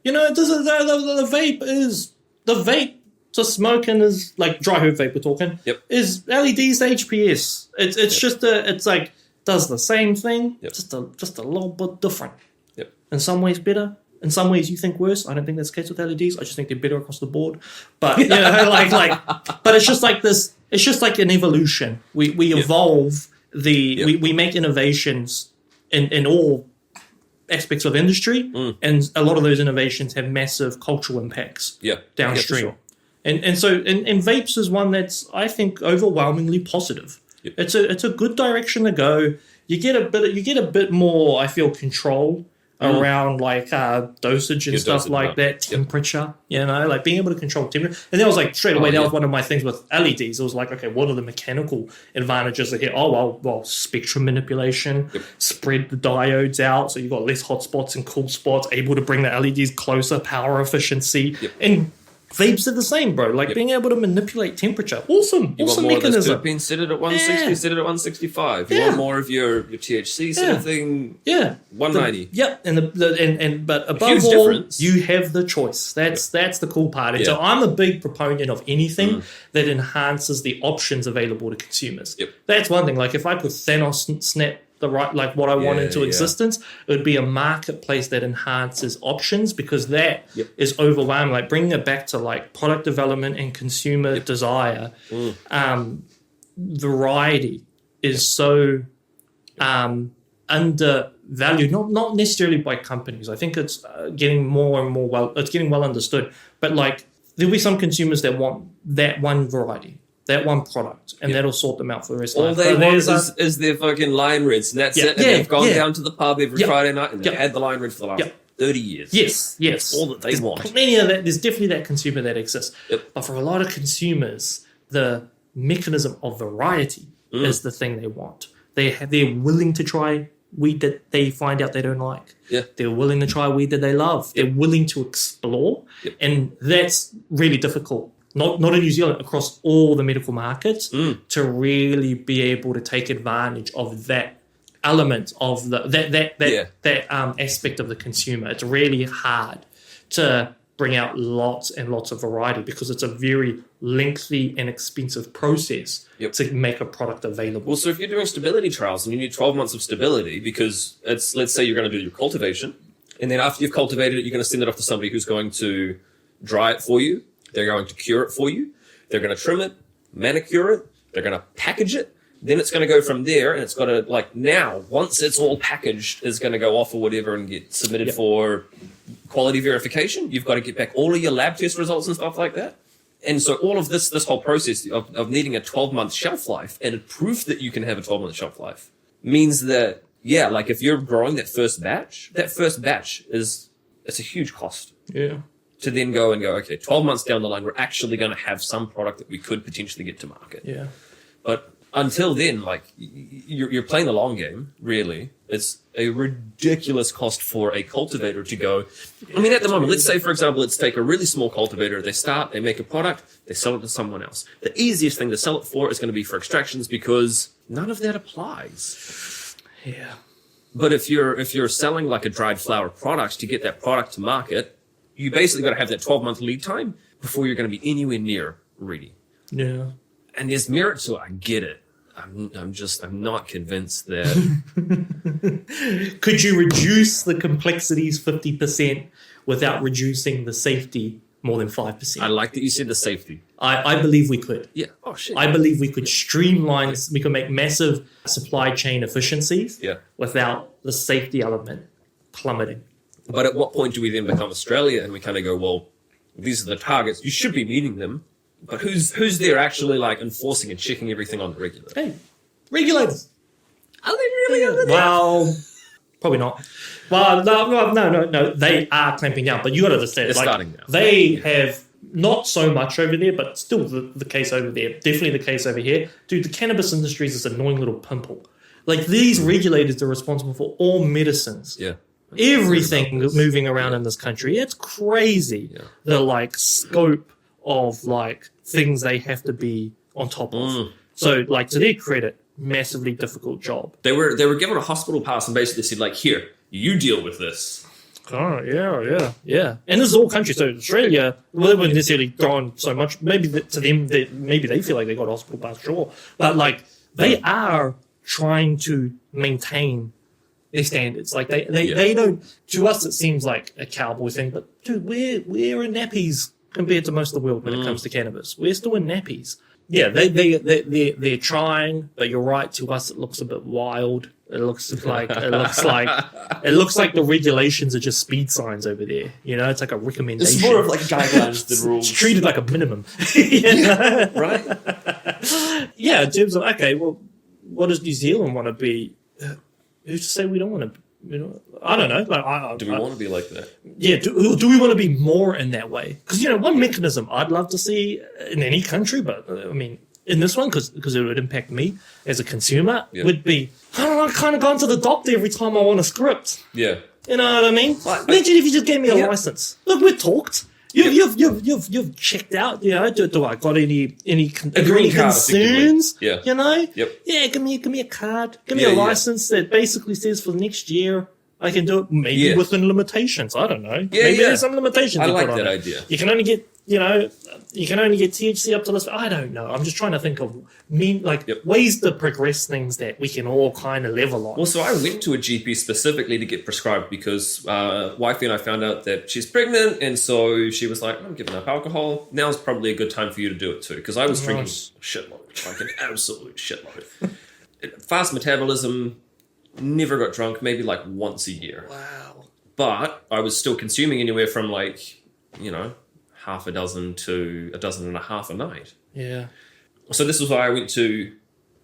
You know, the vape is the vape to smoking is like dry herb vape. We're talking. Yep. Is LEDs to HPS. It's just it's like does the same thing. Yep. Just a little bit different. Yep. In some ways better. In some ways you think worse. I don't think that's the case with LEDs. I just think they're better across the board. But you know, but it's just like this. It's just like an evolution. We evolve we make innovations in all aspects of industry, and a lot of those innovations have massive cultural impacts downstream. Yeah, for sure. And so vapes is one that's, I think, overwhelmingly positive. Yep. It's a good direction to go. You get a bit more, I feel, control around like dosage and stuff like that, temperature, you know, like being able to control temperature. And that was like straight away, that was one of my things with LEDs. It was like, okay, what are the mechanical advantages here? Oh, well, spectrum manipulation, spread the diodes out, so you've got less hot spots and cool spots, able to bring the LEDs closer, power efficiency, and vapes are the same, bro. Like being able to manipulate temperature. Awesome mechanism. Terpenes set it at 160, set it at 165. You want more of your THC sort of thing. 190. But above all, you have the choice. That's the cool part. And so I'm a big proponent of anything that enhances the options available to consumers. That's one thing. Like if I could Thanos snap the right, like what I want into existence, it would be a marketplace that enhances options, because that is overwhelming. Like bringing it back to like product development and consumer desire, variety is so undervalued. Not necessarily by companies. I think it's getting more and more it's getting well understood. But like there'll be some consumers that want that one variety, that one product, and that'll sort them out for the rest of their life. All they want is their fucking line reds, and that's it. And they've gone down to the pub every Friday night, and they've had the line red for the last 30 years. Yes. That's all that they want. Plenty of that. There's definitely that consumer that exists. But for a lot of consumers, the mechanism of variety is the thing they want. They're willing to try weed that they find out they don't like. They're willing to try weed that they love. They're willing to explore. And that's really difficult. Not in New Zealand, across all the medical markets, to really be able to take advantage of that element of that aspect of the consumer. It's really hard to bring out lots and lots of variety, because it's a very lengthy and expensive process to make a product available. Well, so if you're doing stability trials and you need 12 months of stability, because let's say you're going to do your cultivation, and then after you've cultivated it, you're going to send it off to somebody who's going to dry it for you. They're going to cure it for you. They're going to trim it, manicure it. They're going to package it. Then it's going to go from there, and it's got to, like, now, once it's all packaged, it's going to go off or whatever and get submitted for quality verification. You've got to get back all of your lab test results and stuff like that. And so all of this whole process of needing a 12-month shelf life and proof that you can have a 12-month shelf life means that, like if you're growing that first batch it's a huge cost. To then go, okay, 12 months down the line, we're actually going to have some product that we could potentially get to market. But until then, like, you're playing the long game, really. It's a ridiculous cost for a cultivator to go. I mean, at the moment, let's say, for example, let's take a really small cultivator. They make a product, they sell it to someone else. The easiest thing to sell it for is going to be for extractions, because none of that applies. But if you're selling like a dried flower product, to get that product to market, you basically got to have that 12-month lead time before you're going to be anywhere near ready. And there's merit to it. I get it. I'm not convinced that. Could you reduce the complexities 50% without reducing the safety more than I 5%. like that you said the safety. I believe we could. Yeah. Oh, shit. I believe we could streamline, we could make massive supply chain efficiencies Yeah. without the safety element plummeting. But at what point do we then become Australia and we kind of go, well, these are the targets, you should be meeting them, but who's there actually like enforcing and checking everything on the regular? Hey, regulators. Are they really over there? Well, probably not. Well, no. They are clamping down, but you got to understand. They're starting now. They have not so much over there, but still the case over there. Definitely the case over here. Dude, the cannabis industry is this annoying little pimple. Like, these regulators are responsible for all medicines. Yeah. Everything moving around in this country. It's crazy. Yeah. The, like, scope of, like, things they have to be on top of. So, like, to their credit, massively difficult job. They were given a hospital pass and basically said, like, here, you deal with this. Oh, yeah. And this is all country. So Australia, well, they wouldn't necessarily gone so much. Maybe to them, maybe they feel like they got a hospital pass, sure. But, like, they are trying to maintain their standards. Like, they don't, to us, it seems like a cowboy thing. But, dude, we're in nappies compared to most of the world when it comes to cannabis. We're still in nappies. Yeah, they're trying, but you're right. To us, it looks a bit wild. It looks like the regulations are just speed signs over there. You know, it's like a recommendation. It's more of like guidelines than rules. It's treated like a minimum. Yeah, right? Yeah, in terms of, okay, well, what does New Zealand want to be? Who's to say we don't want to? You know, I don't know. Like, Do we want to be like that? Yeah, do we want to be more in that way? Because, you know, one mechanism I'd love to see in any country, but I mean, in this one, because it would impact me as a consumer, would be, I don't know, kind of going to the doctor every time I want a script. Yeah. You know what I mean? Imagine if you just gave me a license. Look, we've talked. You've checked out. You know, do I got any green card, concerns? Yeah. You know. Yep. Yeah. Give me a card. Give me a license that basically says for the next year I can do it. Maybe within limitations. I don't know. Maybe there's some limitations. I like put on that it. idea. You can only get THC up to this. I don't know. I'm just trying to think of ways to progress things that we can all kind of level on. Well, so I went to a GP specifically to get prescribed because wifey and I found out that she's pregnant, and so she was like, I'm giving up alcohol. Now's probably a good time for you to do it too, because I was drinking a shitload, like an absolute shitload. Fast metabolism, never got drunk, maybe like once a year. Wow. But I was still consuming anywhere from like, you know, half a dozen to a dozen and a half a night. Yeah. So this was why I went to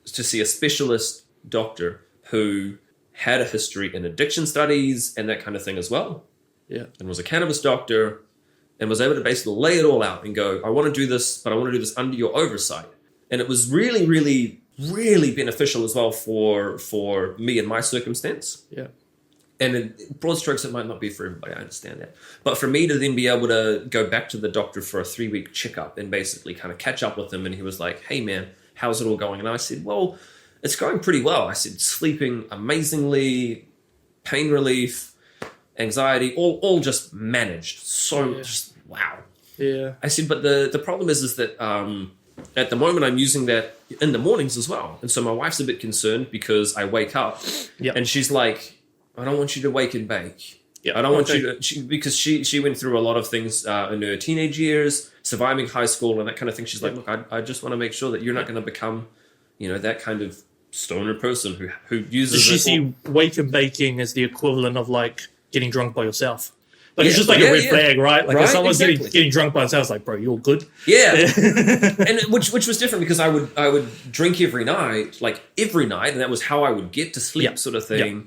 see a specialist doctor who had a history in addiction studies and that kind of thing as well. Yeah. And was a cannabis doctor and was able to basically lay it all out and go, I want to do this, but I want to do this under your oversight. And it was really, really, really beneficial as well for me and my circumstance. Yeah. And in broad strokes, it might not be for everybody, I understand that. But for me to then be able to go back to the doctor for a 3-week checkup and basically kind of catch up with him, and he was like, hey man, how's it all going? And I said, well, it's going pretty well. I said, sleeping amazingly, pain relief, anxiety, all just managed. So just, wow. Yeah. I said, but the problem is that at the moment I'm using that in the mornings as well. And so my wife's a bit concerned because I wake up and she's like, I don't want you to wake and bake. Yeah, I don't want you to, because she went through a lot of things in her teenage years, surviving high school and that kind of thing. She's like, look, I just want to make sure that you're not going to become, you know, that kind of stoner person who uses. Does she see wake and baking as the equivalent of like getting drunk by yourself? Like it's just like a red flag, right? Like if someone's getting drunk by themselves, like, bro, you're good. Yeah. And which was different because I would drink every night, and that was how I would get to sleep, sort of thing. Yeah.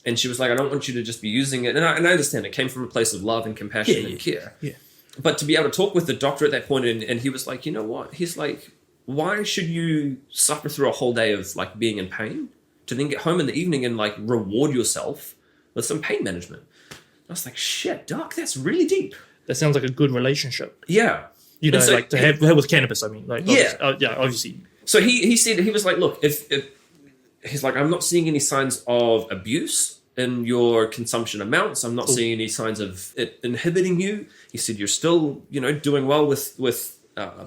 And she was like, I don't want you to just be using it. And I understand it came from a place of love and compassion and care. Yeah. But to be able to talk with the doctor at that point, and he was like, you know what? He's like, why should you suffer through a whole day of like being in pain to then get home in the evening and like reward yourself with some pain management? I was like, shit, doc, that's really deep. That sounds like a good relationship. Yeah. You know, so, like to have with cannabis, I mean. Like, obviously. So he said, he was like, look, if he's like, I'm not seeing any signs of abuse in your consumption amounts. I'm not seeing any signs of it inhibiting you. He said, you're still, you know, doing well with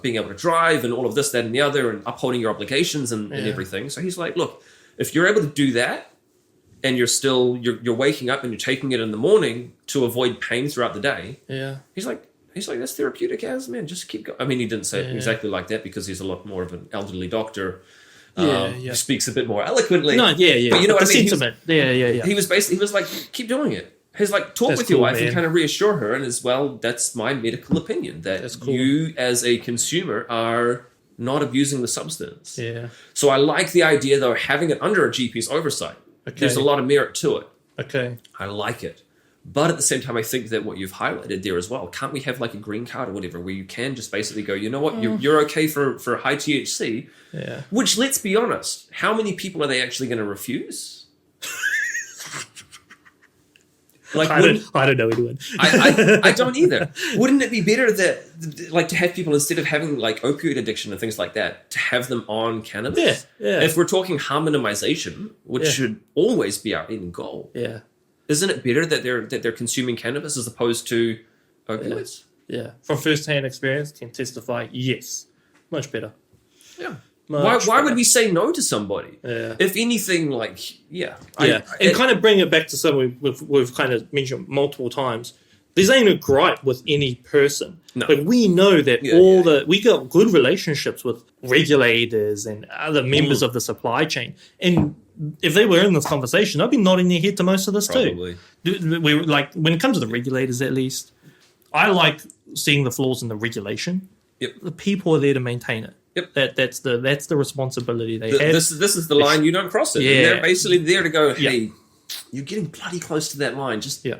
being able to drive and all of this, that, and the other, and upholding your obligations and everything. So he's like, look, if you're able to do that and you're waking up and you're taking it in the morning to avoid pain throughout the day. Yeah. He's like, He's like, that's therapeutic as, man, just keep going. I mean, he didn't say it exactly like that because he's a lot more of an elderly doctor who speaks a bit more eloquently. No, yeah. But you know what I mean? Sentiment. He was like, keep doing it. He's like, talk with your wife and kind of reassure her. And as well, that's my medical opinion, that you as a consumer are not abusing the substance. Yeah. So I like the idea, though, having it under a GP's oversight. Okay. There's a lot of merit to it. Okay. I like it. But at the same time, I think that what you've highlighted there as well, can't we have like a green card or whatever where you can just basically go, you know what, you're okay for high THC, which, let's be honest, how many people are they actually going to refuse? Like, I don't know anyone. I don't either. Wouldn't it be better that, like, to have people, instead of having like opioid addiction and things like that, to have them on cannabis? Yeah. If we're talking harm minimization, which should always be our end goal. Yeah. Isn't it better that they're consuming cannabis as opposed to opioids? Yeah. From first-hand experience, can testify, yes. Much better. Yeah. Why would we say no to somebody? Yeah. If anything, like, and kind of bring it back to something we've kind of mentioned multiple times. There's ain't a gripe with any person. No. But we know that we got good relationships with regulators and other members of the supply chain. And if they were in this conversation, I'd be nodding their head to most of this Probably. too. We like, when it comes to the regulators, at least, I like seeing the flaws in the regulation. Yep. The people are there to maintain it. Yep. That's the responsibility they have. This is the line, you don't cross it. Yeah. And they're basically there to go, hey, you're getting bloody close to that line. Just go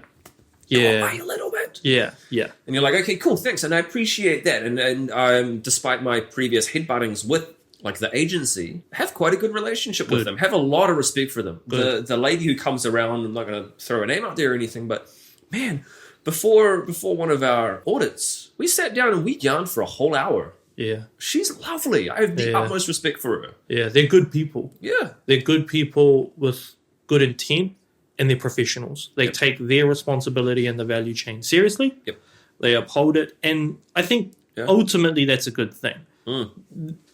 away a little bit. Yeah. And you're like, okay, cool, thanks, and I appreciate that. And despite my previous headbuttings with like the agency, have quite a good relationship with them. Have a lot of respect for them. The lady who comes around, I'm not going to throw a name out there or anything, but man, before one of our audits, we sat down and we yarned for a whole hour. Yeah. She's lovely. I have the utmost respect for her. Yeah, they're good people. Yeah. They're good people with good intent, and they're professionals. They take their responsibility in the value chain seriously. Yep. They uphold it. And I think ultimately that's a good thing.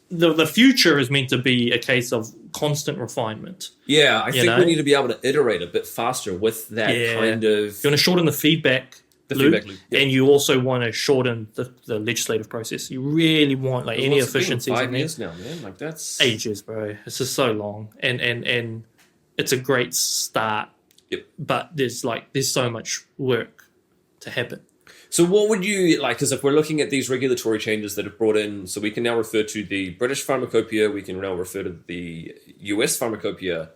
The future is meant to be a case of constant refinement. Yeah, I think we need to be able to iterate a bit faster with that kind of... You want to shorten the feedback loop. And you also want to shorten the legislative process. You really want like any efficiencies. 5 years now, man. Like, that's ages, bro. It's just so long, and it's a great start. Yep. But there's so much work to happen. So what would you like? Because if we're looking at these regulatory changes that have brought in, so we can now refer to the British pharmacopoeia, we can now refer to the US pharmacopoeia.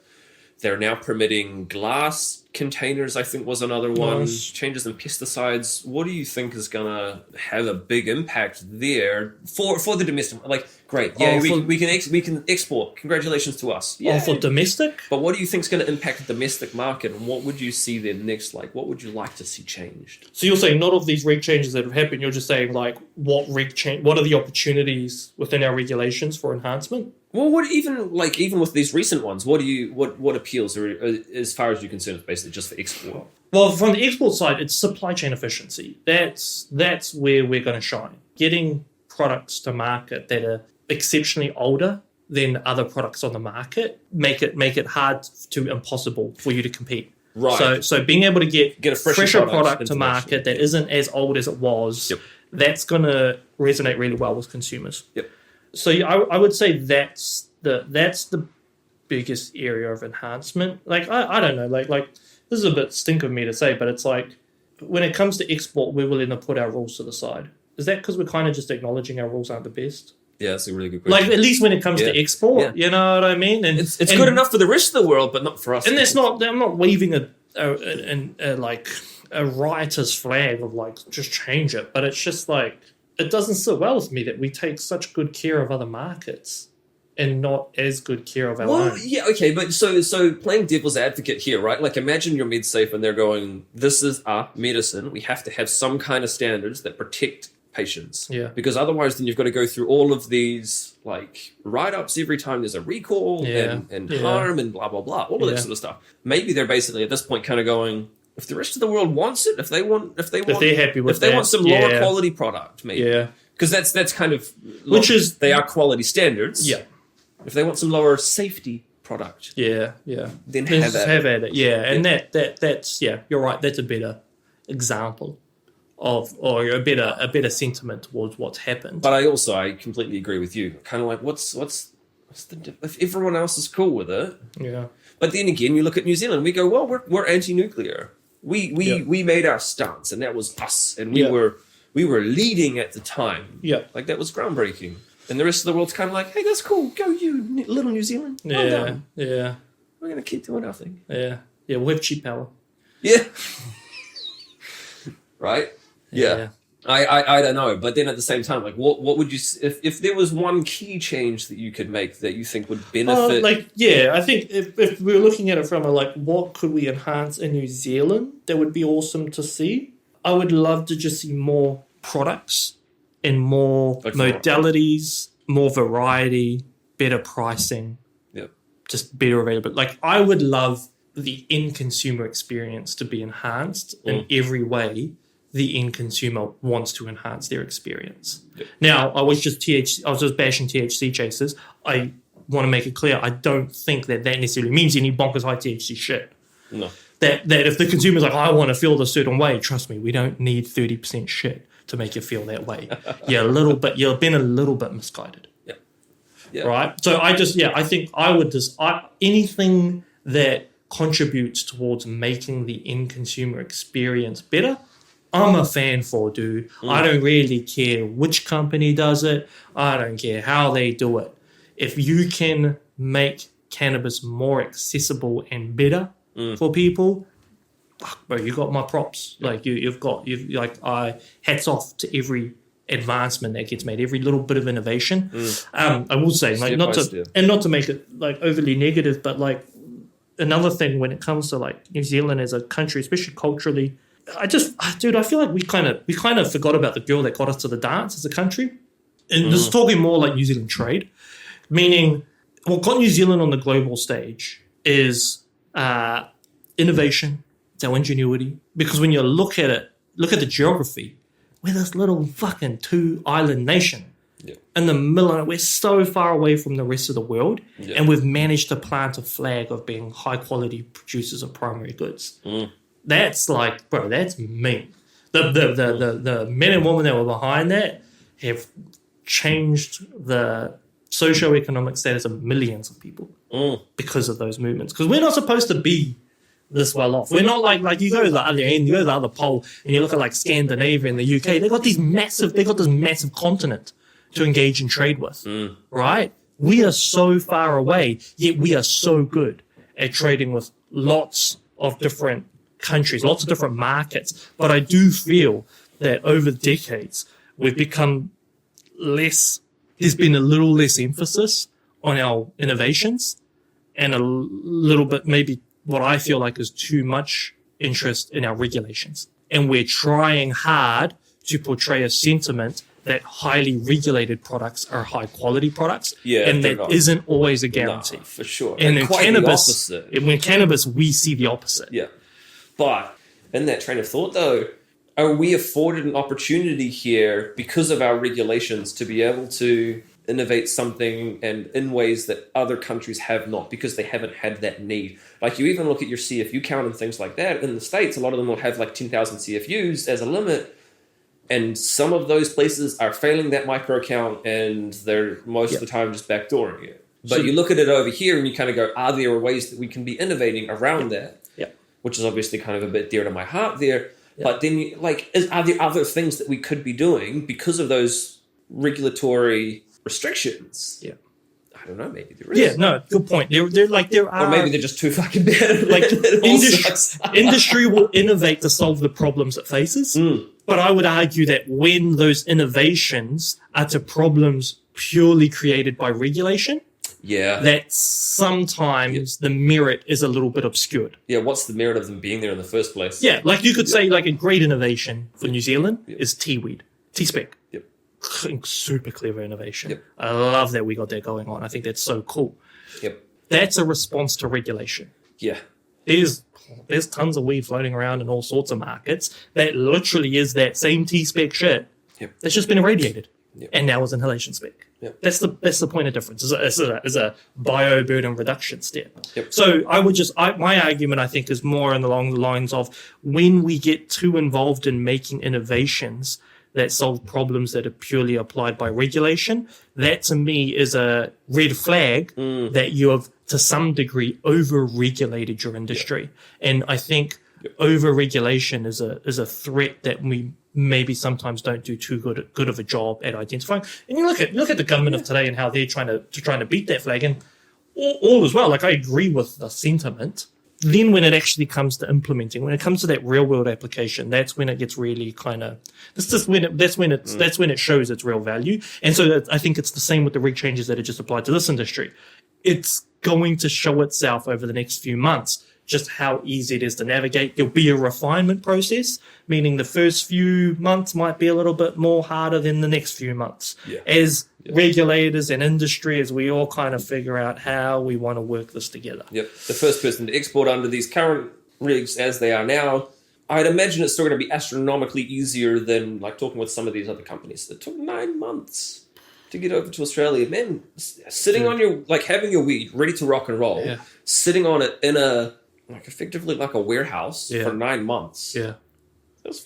They're now permitting glass containers, I think was another one. Nice. Changes in pesticides. What do you think is going to have a big impact there for the domestic? Like, great. Yeah, we can export. Congratulations to us. Yeah. For domestic? But what do you think is going to impact the domestic market? And what would you see there next? Like, what would you like to see changed? So you're saying not of these reg changes that have happened. You're just saying, like, what are the opportunities within our regulations for enhancement? Well, what even with these recent ones, what appeals, or as far as you're concerned, basically just for export? Well, from the export side, it's supply chain efficiency. That's where we're going to shine. Getting products to market that are exceptionally older than other products on the market make it hard to impossible for you to compete. Right. So being able to get a fresher product to market that yep. isn't as old as it was, yep. that's going to resonate really well with consumers. Yep. So I would say that's the biggest area of enhancement. Like I don't know, like this is a bit stink of me to say, but it's like when it comes to export, we're willing to put our rules to the side. Is that because we're kind of just acknowledging our rules aren't the best? Yeah, that's a really good question. Like, at least when it comes to export, you know what I mean? And it's good enough for the rest of the world, but not for us. And that's not. I'm not waving a riotous flag of like just change it, but it's just like it doesn't sit well with me that we take such good care of other markets and not as good care of our own. Well, yeah, okay, but so playing devil's advocate here, right? Like, imagine you're MedSafe and they're going, "This is our medicine. We have to have some kind of standards that protect patients." Yeah. Because otherwise, then you've got to go through all of these like write-ups every time there's a recall and harm and blah blah blah, all of that sort of stuff. Maybe they're basically at this point kind of going, if the rest of the world wants it, if they're happy with they want some lower quality product, maybe. Because that's kind of they are quality standards. Yeah. If they want some lower safety product, then have at it. Yeah, and that's you're right. That's a better example or a better sentiment towards what's happened. But I completely agree with you. Kind of like, what's if everyone else is cool with it? Yeah. But then again, you look at New Zealand, we go, well, we're anti-nuclear. We made our stance, and that was us, and we were leading at the time. Yeah. Like that was groundbreaking. And the rest of the world's kind of like, hey, that's cool. Go you, little New Zealand. Well done. Yeah. We're gonna keep doing our thing. Yeah. Yeah. We'll have cheap power. Yeah. Right. Yeah. I don't know, but then at the same time, like, what would you if there was one key change that you could make that you think would benefit? I think if we were looking at it from what could we enhance in New Zealand that would be awesome to see. I would love to just see more products and more modalities, more variety, better pricing, just better availability. Like I would love the end consumer experience to be enhanced in every way. The end consumer wants to enhance their experience. Yep. Now, I was just bashing THC chasers. I want to make it clear, I don't think that necessarily means you need bonkers high THC shit. No. That if the consumer's like, I want to feel a certain way, trust me, we don't need 30% shit to make you feel that way. You've been a little bit misguided. Yeah. Right? So I think I would anything that contributes towards making the end consumer experience better, I'm a fan for, dude. I don't really care which company does it. I don't care how they do it. If you can make cannabis more accessible and better for people, fuck, bro, you got my props. Like hats off to every advancement that gets made, every little bit of innovation. I will say, not to make it overly negative, but another thing when it comes to New Zealand as a country, especially culturally. I feel like we kind of forgot about the girl that got us to the dance as a country. And this is talking more like New Zealand trade, meaning what got New Zealand on the global stage is innovation, it's our ingenuity. Because when you look at the geography, we're this little fucking 2-island nation. Yeah. In the middle of it, we're so far away from the rest of the world, and we've managed to plant a flag of being high quality producers of primary goods. That's that's mean. The men and women that were behind that have changed the socioeconomic status of millions of people because of those movements. Because we're not supposed to be this well off. We're not like you go to the other end, you go to the other pole, and you look at Scandinavia and the UK. They got this massive continent to engage in trade with, right? We are so far away, yet we are so good at trading with lots of different countries, lots of different markets. But I do feel that over decades, we've become there's been a little less emphasis on our innovations and a little bit maybe what I feel like is too much interest in our regulations. And we're trying hard to portray a sentiment that highly regulated products are high quality products. Yeah, and that isn't always a guarantee. No, for sure. And in cannabis, we see the opposite. Yeah. But in that train of thought, though, are we afforded an opportunity here because of our regulations to be able to innovate something and in ways that other countries have not because they haven't had that need? You even look at your CFU count and things like that. In the States, a lot of them will have 10,000 CFUs as a limit. And some of those places are failing that micro count and they're most of the time just backdooring it. But you look at it over here and you kind of go, are there ways that we can be innovating around that? Which is obviously kind of a bit dear to my heart there. Yeah. But then, are there other things that we could be doing because of those regulatory restrictions? Yeah. I don't know, maybe there is. Yeah, no, good point. There are... Or maybe they're just too fucking bad. Industry will innovate to solve the problems it faces. But I would argue that when those innovations are to problems purely created by regulation, that sometimes the merit is a little bit obscured. Yeah, what's the merit of them being there in the first place? Yeah, you could say a great innovation for New Zealand is T-weed, T-spec. Yep. Super clever innovation. Yep. I love that we got that going on. I think that's so cool. Yep. That's a response to regulation. Yeah. There's tons of weed floating around in all sorts of markets that literally is that same T-spec shit that's just been irradiated. and now is inhalation spec. Yep. That's the point of difference. Is a bioburden reduction step. Yep. So my argument I think is more along the lines of when we get too involved in making innovations that solve problems that are purely applied by regulation, that to me is a red flag that you have to some degree over-regulated your industry. And I think over-regulation is a threat that we maybe sometimes don't do too good of a job at identifying. And you look at the government of today and how they're trying to beat that flag, and all as well. Like, I agree with the sentiment. Then when it actually comes to implementing, when it comes to that real world application, that's when it gets really kind of, that's when it shows its real value. And so I think it's the same with the reg changes that are just applied to this industry. It's going to show itself over the next few months just how easy it is to navigate. There'll be a refinement process, meaning the first few months might be a little bit more harder than the next few months. As regulators and industry, as we all kind of figure out how we want to work this together. The first person to export under these current regs as they are now, I'd imagine it's still going to be astronomically easier than like talking with some of these other companies that took 9 months to get over to Australia. Man, sitting on your, like having your weed ready to rock and roll, sitting on it in a, like effectively like a warehouse for 9 months. That's